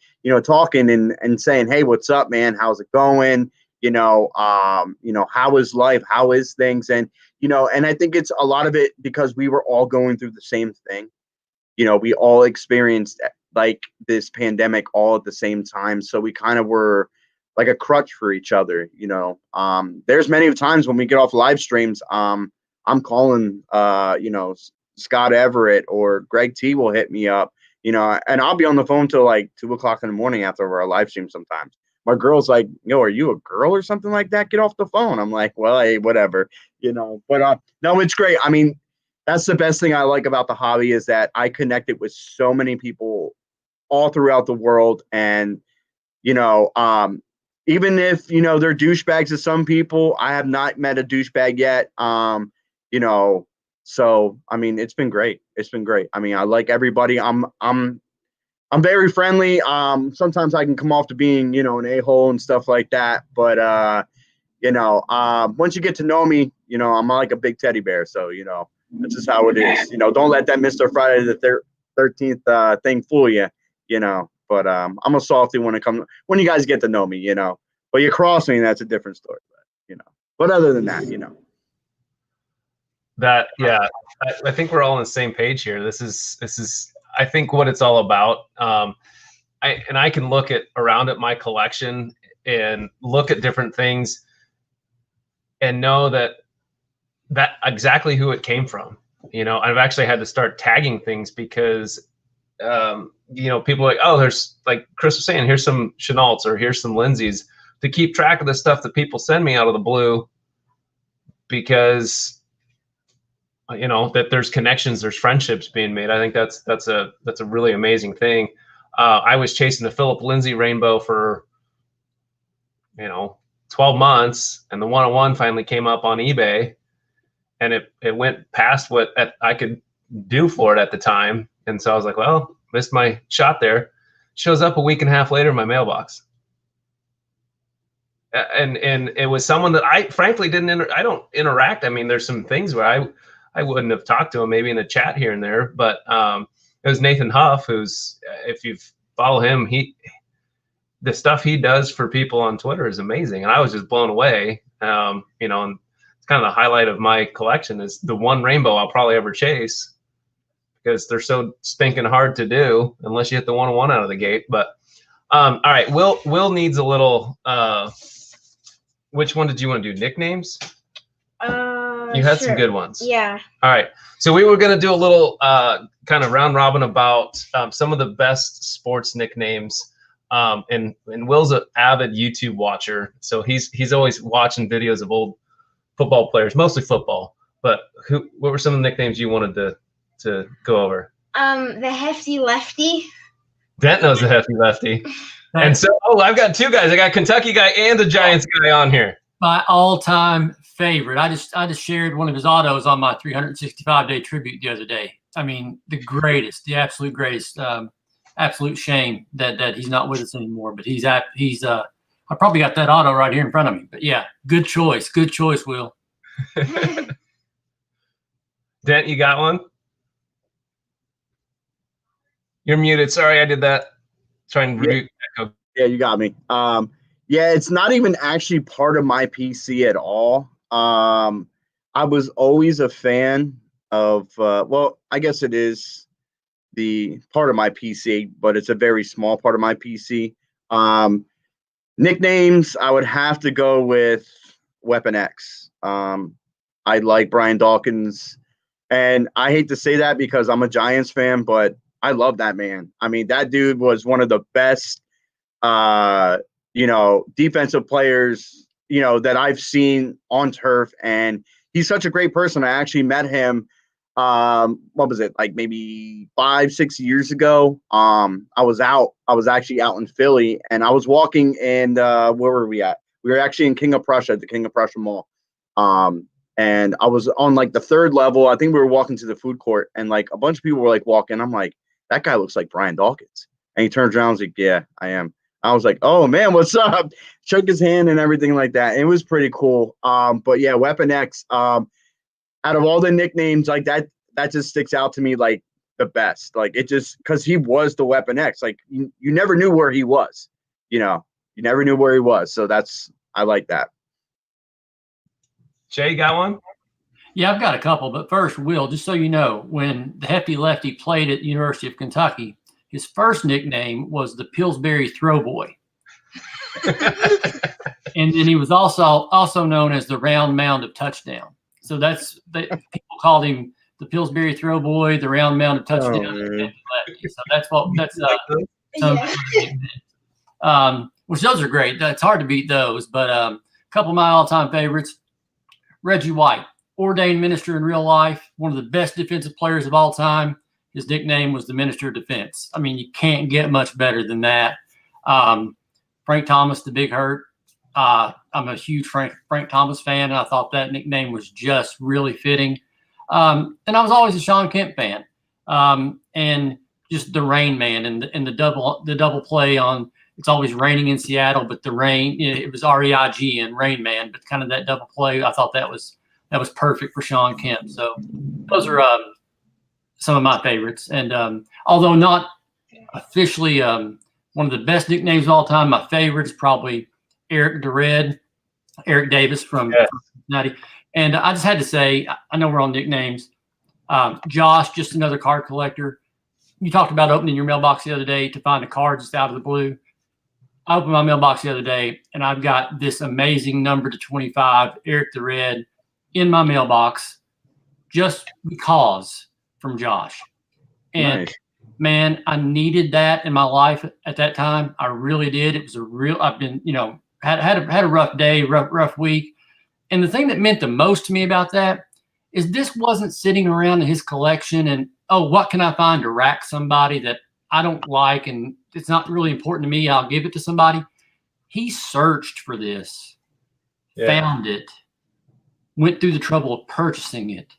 talking and saying, hey, what's up, man? How's it going? How is life? How is things? And, and I think it's a lot of it because we were all going through the same thing. We all experienced like this pandemic all at the same time. So we kind of were like a crutch for each other, there's many times when we get off live streams, I'm calling, Scott Everett or Greg T will hit me up, and I'll be on the phone till like 2:00 in the morning after our live stream sometimes. My girl's like, yo, are you a girl or something like that? Get off the phone. I'm like, well, hey, whatever, but no, it's great. I mean, that's the best thing I like about the hobby is that I connected with so many people all throughout the world. And, even if, they're douchebags to some people, I have not met a douchebag yet. So, I mean, it's been great. It's been great. I mean, I like everybody. I'm very friendly. Sometimes I can come off to being, an a-hole and stuff like that. But, once you get to know me, I'm like a big teddy bear. So, that's just how it is. Don't let that Mr. Friday the 13th thing fool you, but I'm a softy when you guys get to know me, but you cross me, that's a different story. But other than that, That, yeah, I think we're all on the same page here. This is I think what it's all about. I can look around at my collection and look at different things and know that exactly who it came from. I've actually had to start tagging things because people are like, oh, there's, like Chris was saying, here's some Chenaults or here's some Lindsays, to keep track of the stuff that people send me out of the blue, because that there's connections, there's friendships being made. I think that's a really amazing thing. I was chasing the Philip Lindsay rainbow for 12 months, and the 101 finally came up on eBay, and it went past what I could do for it at the time. And so I was like, well, missed my shot there. Shows up a week and a half later in my mailbox. And it was someone that I frankly I don't interact. I mean, there's some things where I wouldn't have talked to him, maybe in a chat here and there, but it was Nathan Huff, who's, if you follow him, the stuff he does for people on Twitter is amazing. And I was just blown away. And it's kind of the highlight of my collection is the one rainbow I'll probably ever chase, because they're so stinking hard to do unless you hit the 101 out of the gate. But all right, Will needs a little, which one did you want to do? Nicknames? You had some good ones. Yeah. All right. So we were going to do a little kind of round robin about some of the best sports nicknames. And Will's an avid YouTube watcher, so he's always watching videos of old football players, mostly football. But what were some of the nicknames you wanted to go over? The Hefty Lefty. Dent knows the Hefty Lefty. And so, I've got two guys. I got Kentucky guy and a Giants guy on here. My all-time favorite. I just shared one of his autos on my 365-day tribute the other day. I mean, the greatest, the absolute greatest. Absolute shame that he's not with us anymore. But he's I probably got that auto right here in front of me. But yeah, good choice, Will. Dent, you got one? You're muted. Sorry, I did that. Trying to review. Yeah, you got me. Yeah, it's not even actually part of my PC at all. I was always a fan of, well, I guess it is the part of my PC, but it's a very small part of my PC. Nicknames, I would have to go with Weapon X. I like Brian Dawkins, and I hate to say that because I'm a Giants fan, but I love that man. I mean, that dude was one of the best, defensive players, that I've seen on turf. And he's such a great person. I actually met him what was it, like maybe 5-6 years ago. I was actually out in Philly, and I was walking, and where were we at? We were actually in King of Prussia, at the King of Prussia Mall. And I was on like the 3rd level. I think we were walking to the food court, and like a bunch of people were like walking. I'm like, that guy looks like Brian Dawkins. And he turns around and was like, yeah, I am. I was like, oh man, what's up? Shook his hand and everything like that. It was pretty cool. But yeah, Weapon X, out of all the nicknames, like that just sticks out to me like the best. Like it just, because he was the Weapon X. Like you never knew where he was. You never knew where he was. So I like that. Jay, you got one? Yeah, I've got a couple. But first, Will, just so you know, when the Hefty Lefty played at the University of Kentucky, his first nickname was the Pillsbury Throwboy. And then he was also known as the Round Mound of Touchdown. So people called him the Pillsbury Throwboy, the Round Mound of Touchdown. So which those are great. It's hard to beat those. But a couple of my all-time favorites: Reggie White, ordained minister in real life, one of the best defensive players of all time. His nickname was the Minister of Defense. I mean, you can't get much better than that. Frank Thomas, the Big Hurt. I'm a huge Frank Thomas fan, and I thought that nickname was just really fitting. And I was always a Sean Kemp fan. And just the Rain Man and the double play on It's Always Raining in Seattle, but the rain, it was REIG and Rain Man, but kind of that double play, I thought that was perfect for Sean Kemp. So those are some of my favorites. And although not officially one of the best nicknames of all time, my favorite is probably Eric Davis from Cincinnati. And I just had to say, I know we're on nicknames. Josh, just another card collector. You talked about opening your mailbox the other day to find a card just out of the blue. I opened my mailbox the other day, and I've got this amazing number to 25, Eric the Red, in my mailbox just because from Josh. And Nice. man, I needed that in my life at that time. I really did. It was I've been, had a rough day, rough week. And the thing that meant the most to me about that is this wasn't sitting around in his collection and, oh, what can I find to rack somebody that I don't like and it's not really important to me, I'll give it to somebody. He searched for this, found it, went through the trouble of purchasing it,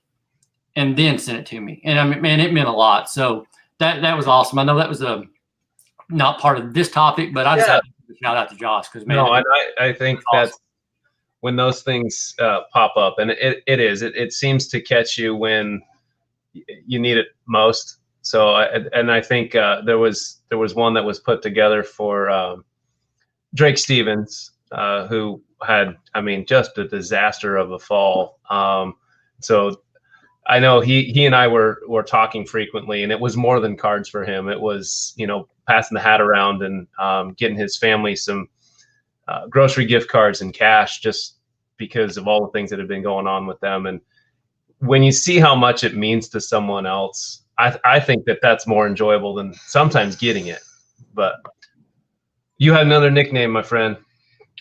and then sent it to me. And I mean, man, it meant a lot. So that was awesome. I know that was not part of this topic, but I just had to give a shout out to Josh because, man. No, I think that's when those things pop up, and it seems to catch you when you need it most. So I think there was one that was put together for Drake Stevens, who had, I mean, just a disaster of a fall. So I know he and I were talking frequently, and it was more than cards for him. It was, passing the hat around and getting his family some grocery gift cards and cash, just because of all the things that have been going on with them. And when you see how much it means to someone else, I think that's more enjoyable than sometimes getting it. But you had another nickname, my friend.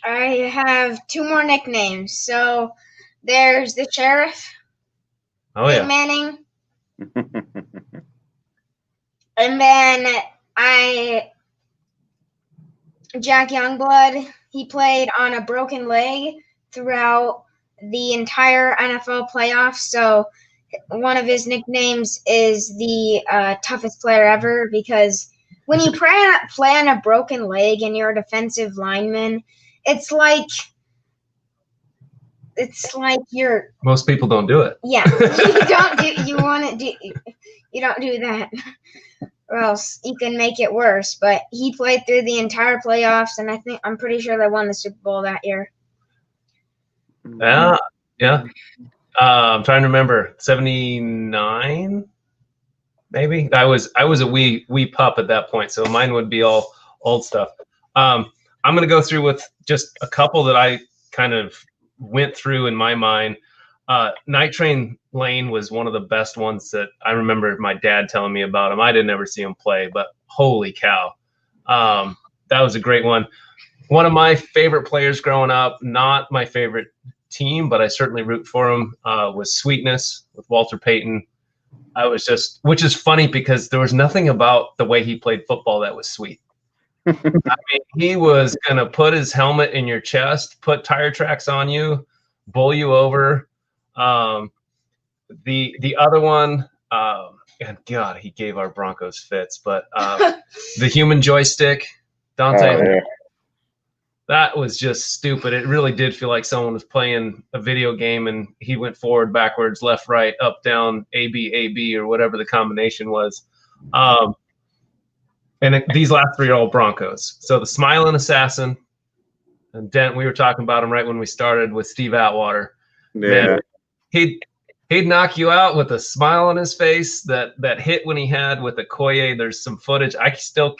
I have 2 more nicknames. So there's the Sheriff, Peyton Manning, and then Jack Youngblood. He played on a broken leg throughout the entire NFL playoffs. So one of his nicknames is the toughest player ever, because when you play on a broken leg and you're a defensive lineman, it's like you're. Most people don't do it. Yeah, you don't do that, or else you can make it worse. But he played through the entire playoffs, and I'm pretty sure they won the Super Bowl that year. Yeah. I'm trying to remember. 79, maybe. I was a wee pup at that point, so mine would be all old stuff. I'm gonna go through with just a couple that I kind of went through in my mind. Night Train Lane was one of the best ones that I remember my dad telling me about him. I didn't ever see him play, but holy cow. That was a great one. One of my favorite players growing up, not my favorite team, but I certainly root for him, was Sweetness with Walter Payton. which is funny because there was nothing about the way he played football that was sweet. I mean, he was going to put his helmet in your chest, put tire tracks on you, bull you over. The other one, and God, he gave our Broncos fits, but the human joystick, Dante, Oh, yeah. that was just stupid. It really did feel like someone was playing a video game and he went forward, backwards, left, right, up, down, A, B, or whatever the combination was. These last three are all Broncos. So the Smiling Assassin, and Dent, we were talking about him right when we started with Steve Atwater. Yeah. Man, he'd knock you out with a smile on his face. That hit when he had with Okoye, there's some footage. I still,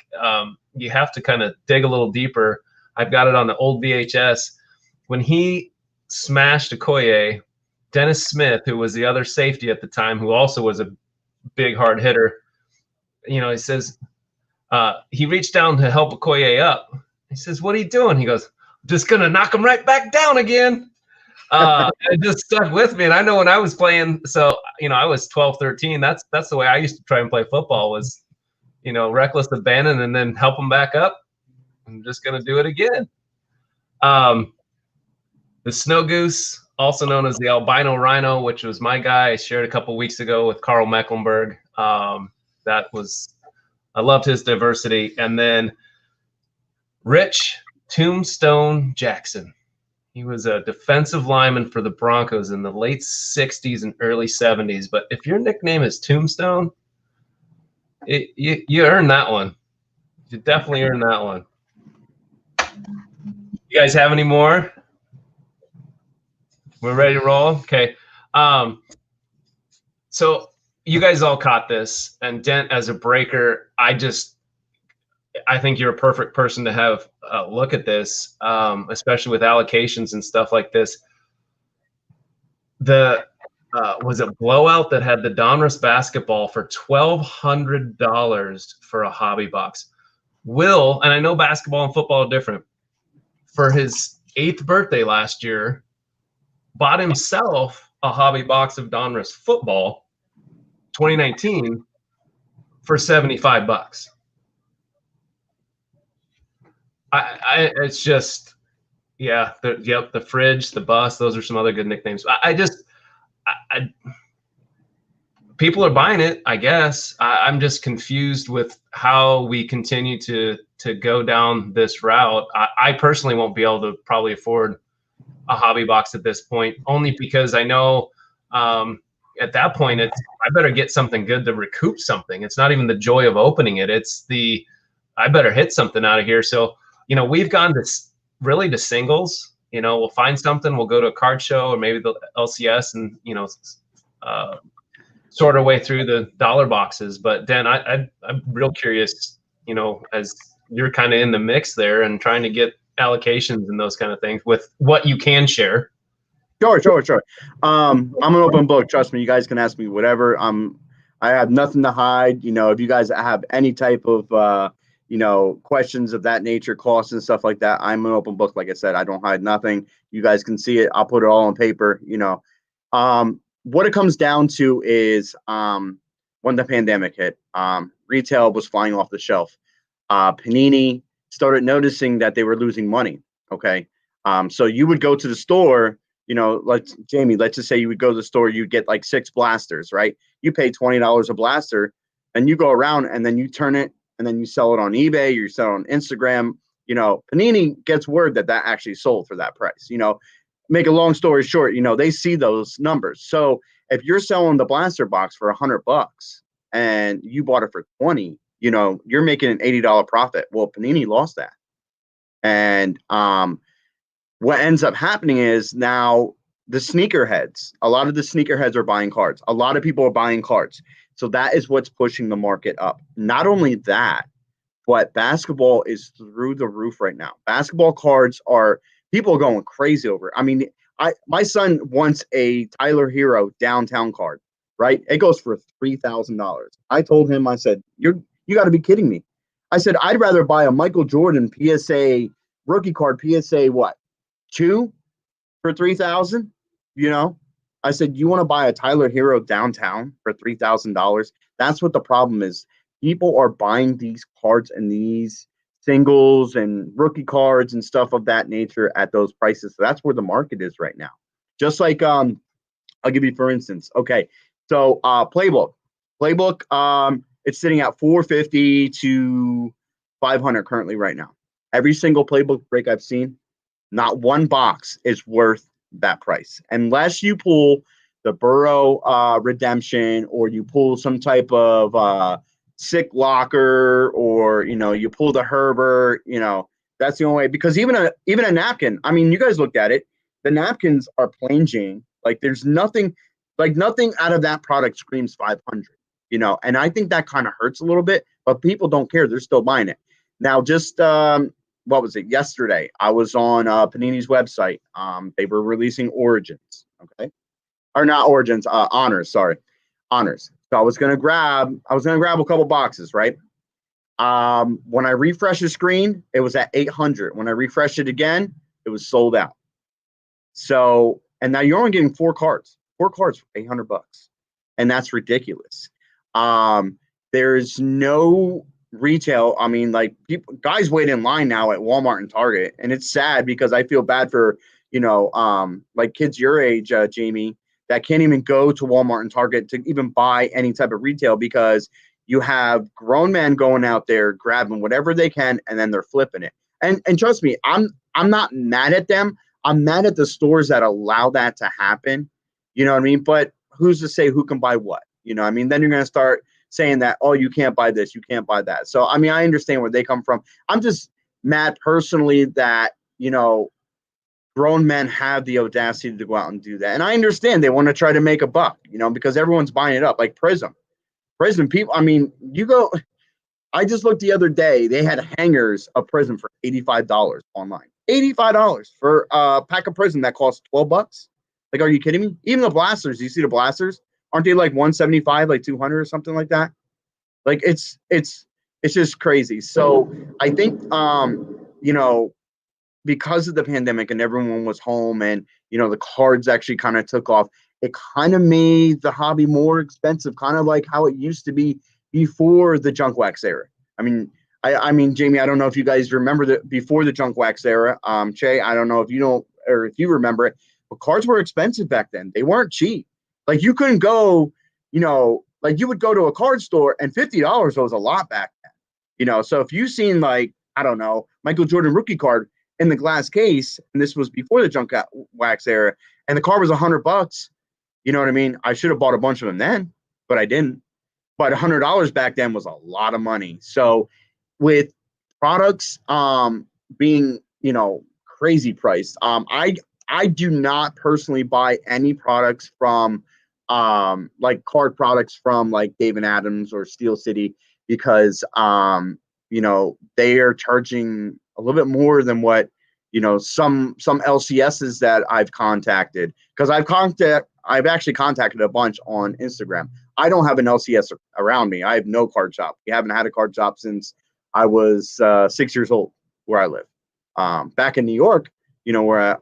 you have to kind of dig a little deeper. I've got it on the old VHS. When he smashed Okoye, Dennis Smith, who was the other safety at the time, who also was a big hard hitter, he says, he reached down to help Okoye up. He says, "What are you doing?" He goes, "Just going to knock him right back down again." It just stuck with me. And I know when I was playing, so, I was 12, 13. That's the way I used to try and play football was, reckless abandon and then help them back up. I'm just going to do it again. The Snow Goose, also known as the Albino Rhino, which was my guy. I shared a couple weeks ago with Carl Mecklenburg. I loved his diversity. And then Rich Tombstone Jackson. He was a defensive lineman for the Broncos in the late 60s and early 70s. But if your nickname is Tombstone, you earned that one. You definitely earned that one. You guys have any more? We're ready to roll? Okay. So you guys all caught this. And Dent, as a breaker, I think you're a perfect person to have a look at this, especially with allocations and stuff like this. Was it Blowout that had the Donruss basketball for $1,200 for a hobby box? Will, and I know basketball and football are different, for his 8th birthday last year, bought himself a hobby box of Donruss football 2019 for $75. It's just, yeah, the fridge, the bus, those are some other good nicknames. People are buying it, I guess. I'm just confused with how we continue to go down this route. I personally won't be able to probably afford a hobby box at this point, only because I know at that point I better get something good to recoup something. It's not even the joy of opening it. It's I better hit something out of here. So, we've gone to singles. We'll find something, we'll go to a card show or maybe the LCS and, sort our way through the dollar boxes. But Dan, I'm real curious, as you're kind of in the mix there and trying to get allocations and those kind of things with what you can share. Sure. I'm an open book. Trust me, you guys can ask me whatever. I have nothing to hide. If you guys have any type of questions of that nature, costs and stuff like that, I'm an open book. Like I said, I don't hide nothing. You guys can see it. I'll put it all on paper. What it comes down to is when the pandemic hit, retail was flying off the shelf. Panini started noticing that they were losing money. Okay. So you would go to the store, let's just say you would go to the store, you get like 6 blasters, right? You pay $20 a blaster and you go around and then you turn it and then you sell it on eBay, or you sell it on Instagram. Panini gets word that actually sold for that price. Make a long story short, they see those numbers. So if you're selling the blaster box for $100 and you bought it for 20, you're making an $80 profit. Well, Panini lost that. And what ends up happening is now the sneakerheads, a lot of the sneakerheads are buying cards. A lot of people are buying cards. So that is what's pushing the market up. Not only that, but basketball is through the roof right now. Basketball cards people are going crazy over it. I mean, my son wants a Tyler Hero downtown card, right? It goes for $3,000. I told him, I said, you got to be kidding me. I said, I'd rather buy a Michael Jordan PSA rookie card, PSA 2 for $3,000, I said, you want to buy a Tyler Hero downtown for $3,000? That's what the problem is. People are buying these cards and these singles and rookie cards and stuff of that nature at those prices. So that's where the market is right now. Just like I'll give you for instance. Okay, so playbook, it's sitting at 450 to 500 currently right now. Every single playbook break I've seen, not one box is worth that price unless you pull the Burrow redemption, or you pull some type of sick locker, or you pull the Herbert. That's the only way, because even a napkin, I mean, you guys looked at it, the napkins are plain Jane. Like there's nothing out of that product screams 500, and I think that kind of hurts a little bit, but people don't care, they're still buying it. Now, just what was it, yesterday I was on Panini's website. They were releasing Origins, okay, or not Origins, Honors, sorry, Honors. So I was gonna grab a couple boxes, right? When I refreshed the screen, it was at 800. When I refreshed it again, it was sold out. So, and now you're only getting four cards for $800, and that's ridiculous. There's no retail. I mean, like, guys wait in line now at Walmart and Target, and it's sad because I feel bad for like kids your age, Jamie, that can't even go to Walmart and Target to even buy any type of retail, because you have grown men going out there grabbing whatever they can and then they're flipping it. And trust me, I'm not mad at them. I'm mad at the stores that allow that to happen. You know what I mean? But who's to say who can buy what? I mean, then you're going to start saying that, oh, you can't buy this, you can't buy that. So, I mean, I understand where they come from. I'm just mad personally that, grown men have the audacity to go out and do that. And I understand they want to try to make a buck, because everyone's buying it up, like Prism people. I mean, I just looked the other day, they had hangers of Prism for $85 online. $85 for a pack of Prism that costs $12. Like, are you kidding me? Even the blasters, you see the blasters, aren't they like 175, like 200 or something like that? Like, it's just crazy. So I think because of the pandemic and everyone was home, and the cards actually kind of took off, it kind of made the hobby more expensive, kind of like how it used to be before the junk wax era. I mean, Jamie, I don't know if you guys remember that before the junk wax era. Che, I don't know if you don't, or if you remember it, but cards were expensive back then. They weren't cheap. Like, you couldn't go, like you would go to a card store and $50 was a lot back then. So if you seen, like, I don't know, Michael Jordan rookie card in the glass case, and this was before the junk wax era, and the card was $100, you know what I mean? I should have bought a bunch of them then, but I didn't. But $100 back then was a lot of money. So with products being crazy priced, I do not personally buy any products from like card products from like Dave & Adams or Steel City, because they are charging a little bit more than what some LCSs that I've contacted, because I've actually contacted a bunch on Instagram. I don't have an LCS around me. I have no card shop. We haven't had a card shop since I was 6 years old where I live. Back in New York, where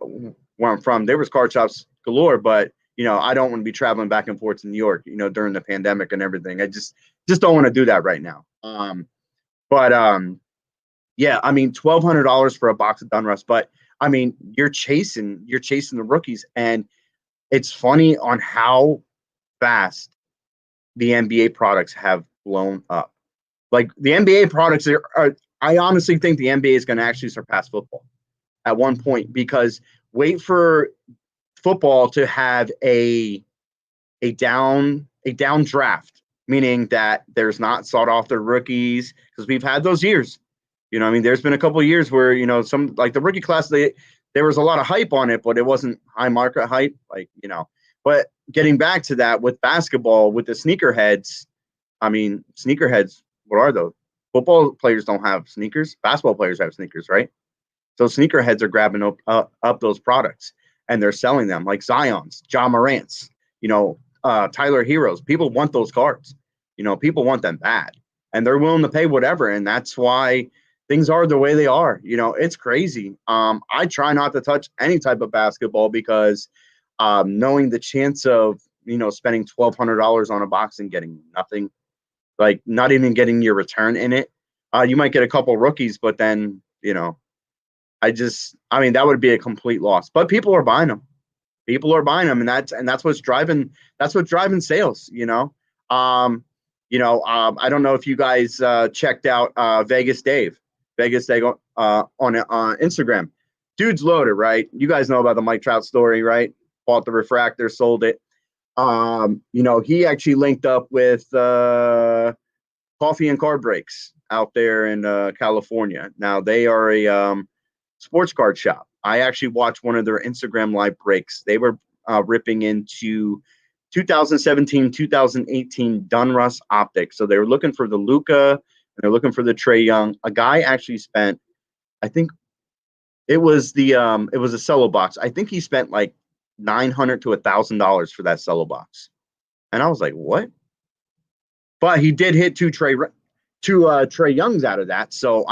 I'm from, there was card shops galore, but I don't want to be traveling back and forth to New York, during the pandemic and everything. I just don't want to do that right now. Yeah, I mean, $1,200 for a box of Dunruss, but I mean, you're chasing the rookies, and it's funny on how fast the NBA products have blown up. Like, the NBA products are I honestly think the NBA is going to actually surpass football at one point, because wait for football to have a down draft, meaning that there's not sought after rookies, because we've had those years. I mean, there's been a couple of years where, some, like the rookie class, there was a lot of hype on it, but it wasn't high market hype, But getting back to that with basketball, with the sneakerheads, I mean, sneakerheads, what are those? Football players don't have sneakers. Basketball players have sneakers, right? So sneakerheads are grabbing up those products, and they're selling them, like Zion's, Ja Morant's, Tyler Heroes. People want those cards. People want them bad, and they're willing to pay whatever, and that's why things are the way they are. It's crazy. I try not to touch any type of basketball, because knowing the chance of, spending $1,200 on a box and getting nothing, like not even getting your return in it. You might get a couple rookies, but then, that would be a complete loss. But people are buying them. People are buying them, and that's what's driving sales. I don't know if you guys checked out Vegas Dave on Instagram. Dude's loaded, right? You guys know about the Mike Trout story, right? Bought the refractor, sold it. He actually linked up with Coffee and Card Breaks out there in California. Now they are a sports card shop. I actually watched one of their Instagram live breaks. They were ripping into 2017, 2018 Donruss optics. So they were looking for the Luka and they're looking for the Trae Young. A guy actually spent, I think it was a cello box. I think he spent like $900 to $1,000 for that cello box. And I was like, what? But he did hit two Trae Youngs out of that. So,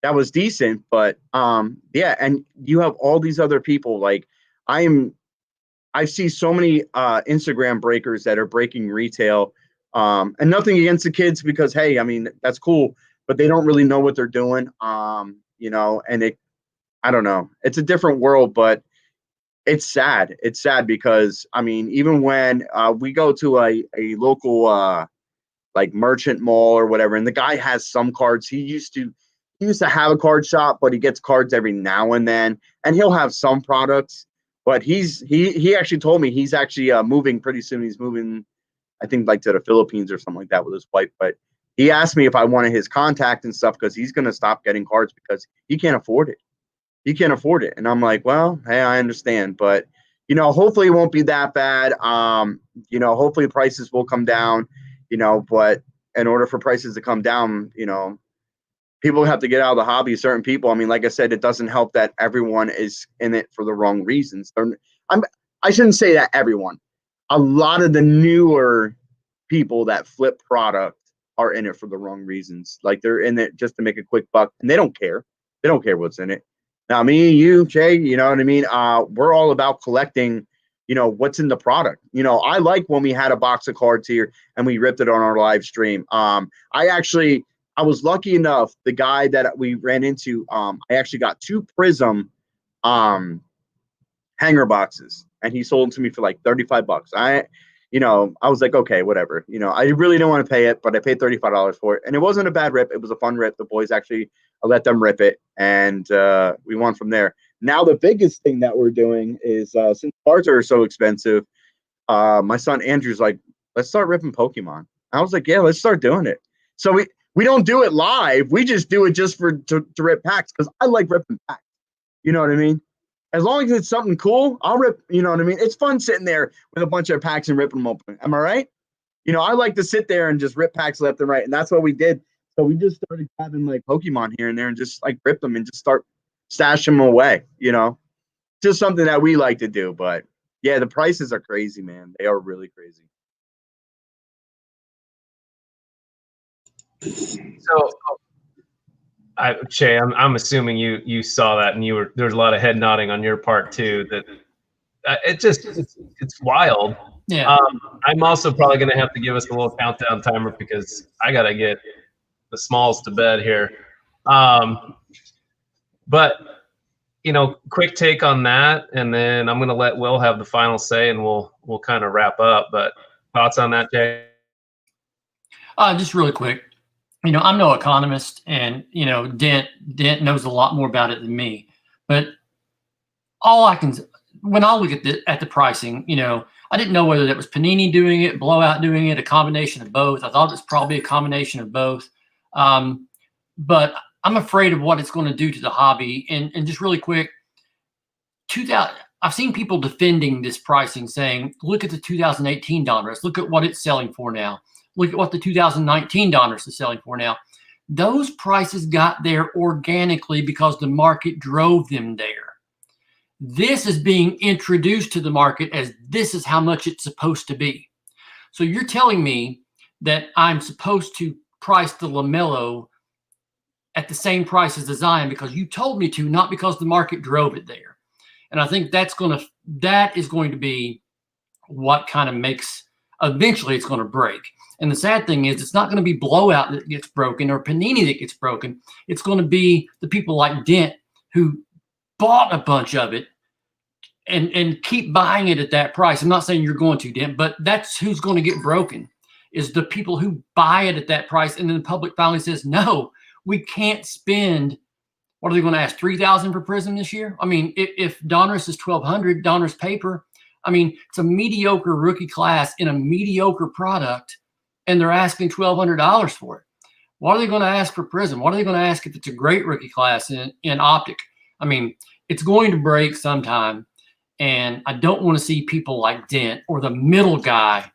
that was decent, but yeah, and you have all these other people. Like I see so many Instagram breakers that are breaking retail, and nothing against the kids because hey, that's cool, but they don't really know what they're doing. And I don't know. It's a different world, but it's sad. It's sad because even when we go to a local like merchant mall or whatever, and the guy has some cards. He used to have a card shop, but he gets cards every now and then, and he'll have some products. But he actually told me he's actually moving pretty soon. He's moving, I think, like to the Philippines or something like that with his wife. But he asked me if I wanted his contact and stuff because he's going to stop getting cards because he can't afford it. He can't afford it. And I'm like, well, hey, I understand. But, hopefully it won't be that bad. Hopefully prices will come down, but in order for prices to come down, people have to get out of the hobby. Certain people, like I said, it doesn't help that everyone is in it for the wrong reasons. I shouldn't say that everyone. A lot of the newer people that flip product are in it for the wrong reasons. Like they're in it just to make a quick buck, and they don't care. They don't care what's in it. Now, me, you, Jay, you know what I mean? We're all about collecting, what's in the product. I like when we had a box of cards here and we ripped it on our live stream. I was lucky enough, the guy that we ran into, I actually got 2 Prism hanger boxes, and he sold them to me for like $35. I was like, okay, whatever. I really don't want to pay it, but I paid $35 for it. And it wasn't a bad rip. It was a fun rip. The boys actually, I let them rip it, and we won from there. Now, the biggest thing that we're doing is since cards are so expensive, my son Andrew's like, let's start ripping Pokemon. I was like, yeah, let's start doing it. So we don't do it live. We just do it just to rip packs because I like ripping packs. You know what I mean? As long as it's something cool, I'll rip. You know what I mean? It's fun sitting there with a bunch of packs and ripping them open. Am I right? I like to sit there and just rip packs left and right, and that's what we did. So we just started having like Pokemon here and there and just like rip them and just start stashing them away. Just something that we like to do. But yeah, the prices are crazy, man. They are really crazy. So, Shay, I'm assuming you saw that, and there was a lot of head nodding on your part too. That it's wild. Yeah. I'm also probably going to have to give us a little countdown timer because I got to get the smalls to bed here. But quick take on that, and then I'm going to let Will have the final say, and we'll kind of wrap up. But thoughts on that, Jay? Just really quick. I'm no economist, and Dent knows a lot more about it than me. But when I look at the pricing, I didn't know whether that was Panini doing it, Blowout doing it, a combination of both. I thought it was probably a combination of both. But I'm afraid of what it's going to do to the hobby. And just really quick, I've seen people defending this pricing, saying, look at the 2018 Donruss. Look at what it's selling for now. Look at what the 2019 Donruss is selling for now. Those prices got there organically because the market drove them there. This is being introduced to the market as this is how much it's supposed to be. So you're telling me that I'm supposed to price the LaMelo at the same price as the Zion because you told me to, not because the market drove it there. And I think that's going to that is going to be what kind of makes, eventually it's going to break. And the sad thing is, it's not going to be Blowout that gets broken or Panini that gets broken. It's going to be the people like Dent who bought a bunch of it and keep buying it at that price. I'm not saying you're going to, Dent, but that's who's going to get broken, is the people who buy it at that price. And then the public finally says, no, we can't spend, what are they going to ask, $3,000 for Prism this year? I mean, if Donruss is $1,200, Donruss paper, I mean, it's a mediocre rookie class in a mediocre product, and they're asking $1,200 for it. What are they going to ask for Prism? What are they going to ask if it's a great rookie class in Optic? I mean, it's going to break sometime, and I don't want to see people like Dent or the middle guy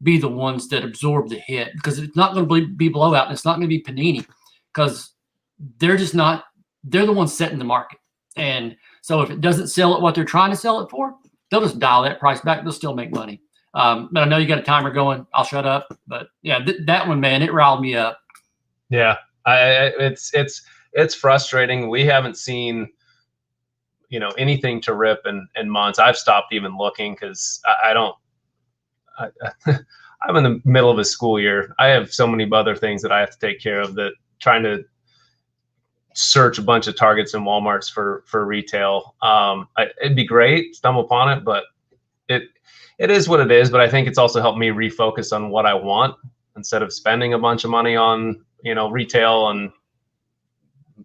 be the ones that absorb the hit, because it's not going to be Blowout, and it's not going to be Panini, because they're just not, they're the ones setting the market. And so if it doesn't sell at what they're trying to sell it for, they'll just dial that price back. They'll still make money. But I know you got a timer going. I'll shut up. But yeah, that one, man, it riled me up. Yeah, it's frustrating. We haven't seen, you know, anything to rip in months. I've stopped even looking because I'm in the middle of a school year. I have so many other things that I have to take care of, that trying to search a bunch of Targets and Walmarts for retail. It'd be great, stumble upon it, but it is what it is. But I think it's also helped me refocus on what I want instead of spending a bunch of money on, you know, retail and,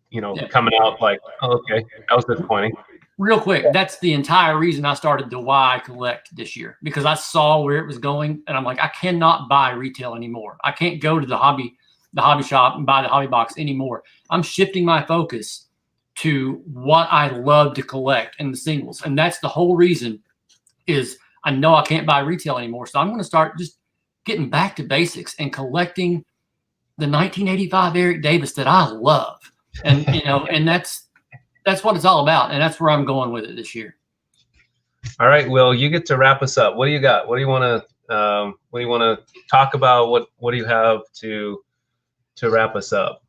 you know, coming out like, oh, okay, that was disappointing. Real quick, that's the entire reason I started the Why Collect this year, because I saw where it was going, and I'm like, I cannot buy retail anymore. I can't go to the hobby shop and buy the hobby box anymore. I'm shifting my focus to what I love to collect and the singles, and that's the whole reason. Is I know I can't buy retail anymore, so I'm going to start just getting back to basics and collecting the 1985 Eric Davis that I love, and you know, and that's what it's all about, and that's where I'm going with it this year. All right, Will, you get to wrap us up. What do you got? What do you want to talk about? What do you have to wrap us up?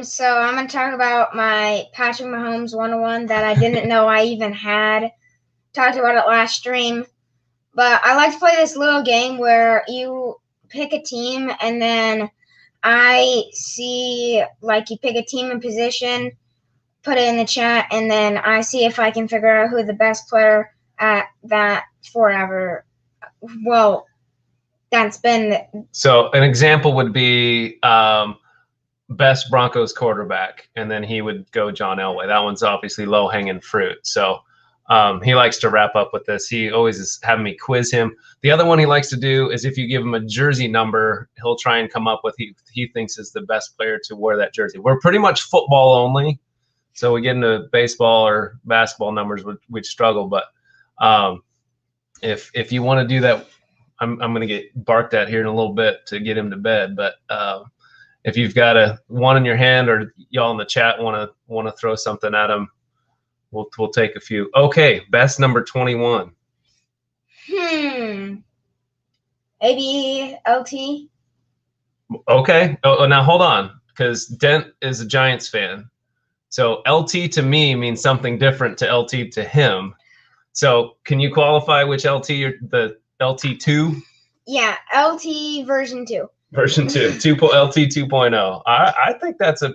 So I'm gonna talk about my Patrick Mahomes 101 that I didn't know I even had. Talked about it last stream, but I like to play this little game where you pick a team, and then I see, like, you pick a team and position, put it in the chat, and then I see if I can figure out who the best player at that forever. Well, that's been. So an example would be best Broncos quarterback, and then he would go John Elway. That one's obviously low hanging fruit. So he likes to wrap up with this. He always is having me quiz him. The other one he likes to do is if you give him a jersey number, he'll try and come up with he thinks is the best player to wear that jersey. We're pretty much football only. So we get into baseball or basketball numbers, we'd struggle. But if you want to do that, I'm going to get barked at here in a little bit to get him to bed. But if you've got one in your hand, or y'all in the chat want to throw something at him, we'll take a few. Okay, best number 21. Maybe LT. Okay. Oh, now hold on, because Dent is a Giants fan. So LT to me means something different to LT to him. So can you qualify which LT you're the LT2? Yeah, LT version 2. Version 2, LT 2.0. I think that's a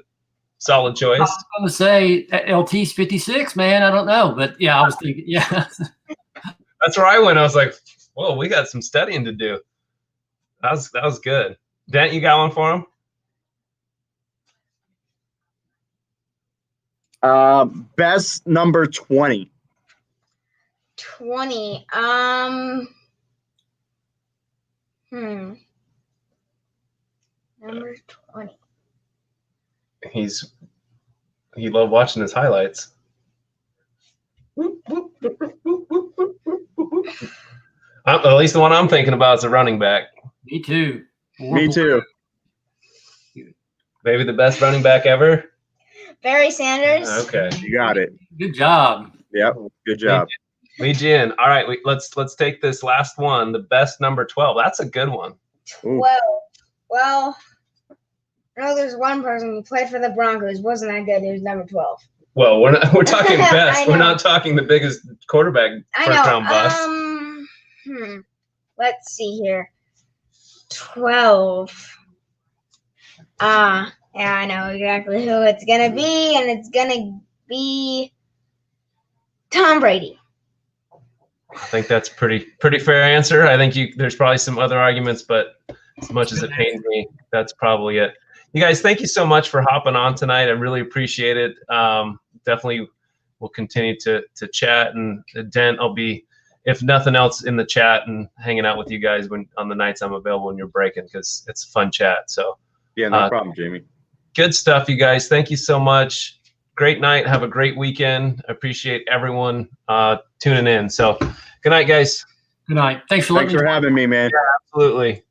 solid choice. I was going to say LT's 56, man. I don't know, but yeah, I was thinking, yeah. That's where I went. I was like, whoa, we got some studying to do. That was good. Dent, you got one for him? Best number 20. 20. Number 20. He loved watching his highlights. At least the one I'm thinking about is a running back. Me too. Me too. Maybe the best running back ever. Barry Sanders. Okay, you got it. Good job. Yep, good job. Lead you in. All right, let's take this last one. The best number 12. That's a good one. 12. Well, I know there's one person who played for the Broncos. Wasn't that good. He was number 12. Well, we're talking best. I We're know. not talking the biggest quarterback I first know. round bust. Let's see here. 12. Yeah, I know exactly who it's gonna be, and it's gonna be Tom Brady. I think that's pretty fair answer. I think there's probably some other arguments, but as much as it pains me, that's probably it. You guys, thank you so much for hopping on tonight. I really appreciate it. Definitely we'll continue to chat, and Dent, I'll be, if nothing else, in the chat and hanging out with you guys on the nights I'm available when you're breaking, because it's a fun chat. So Yeah, no problem, Jamie. good stuff, you guys. Thank you so much. Great night. Have a great weekend. I appreciate everyone tuning in. So good night, guys. Good night. Thanks for Thanks for having me, man. Absolutely.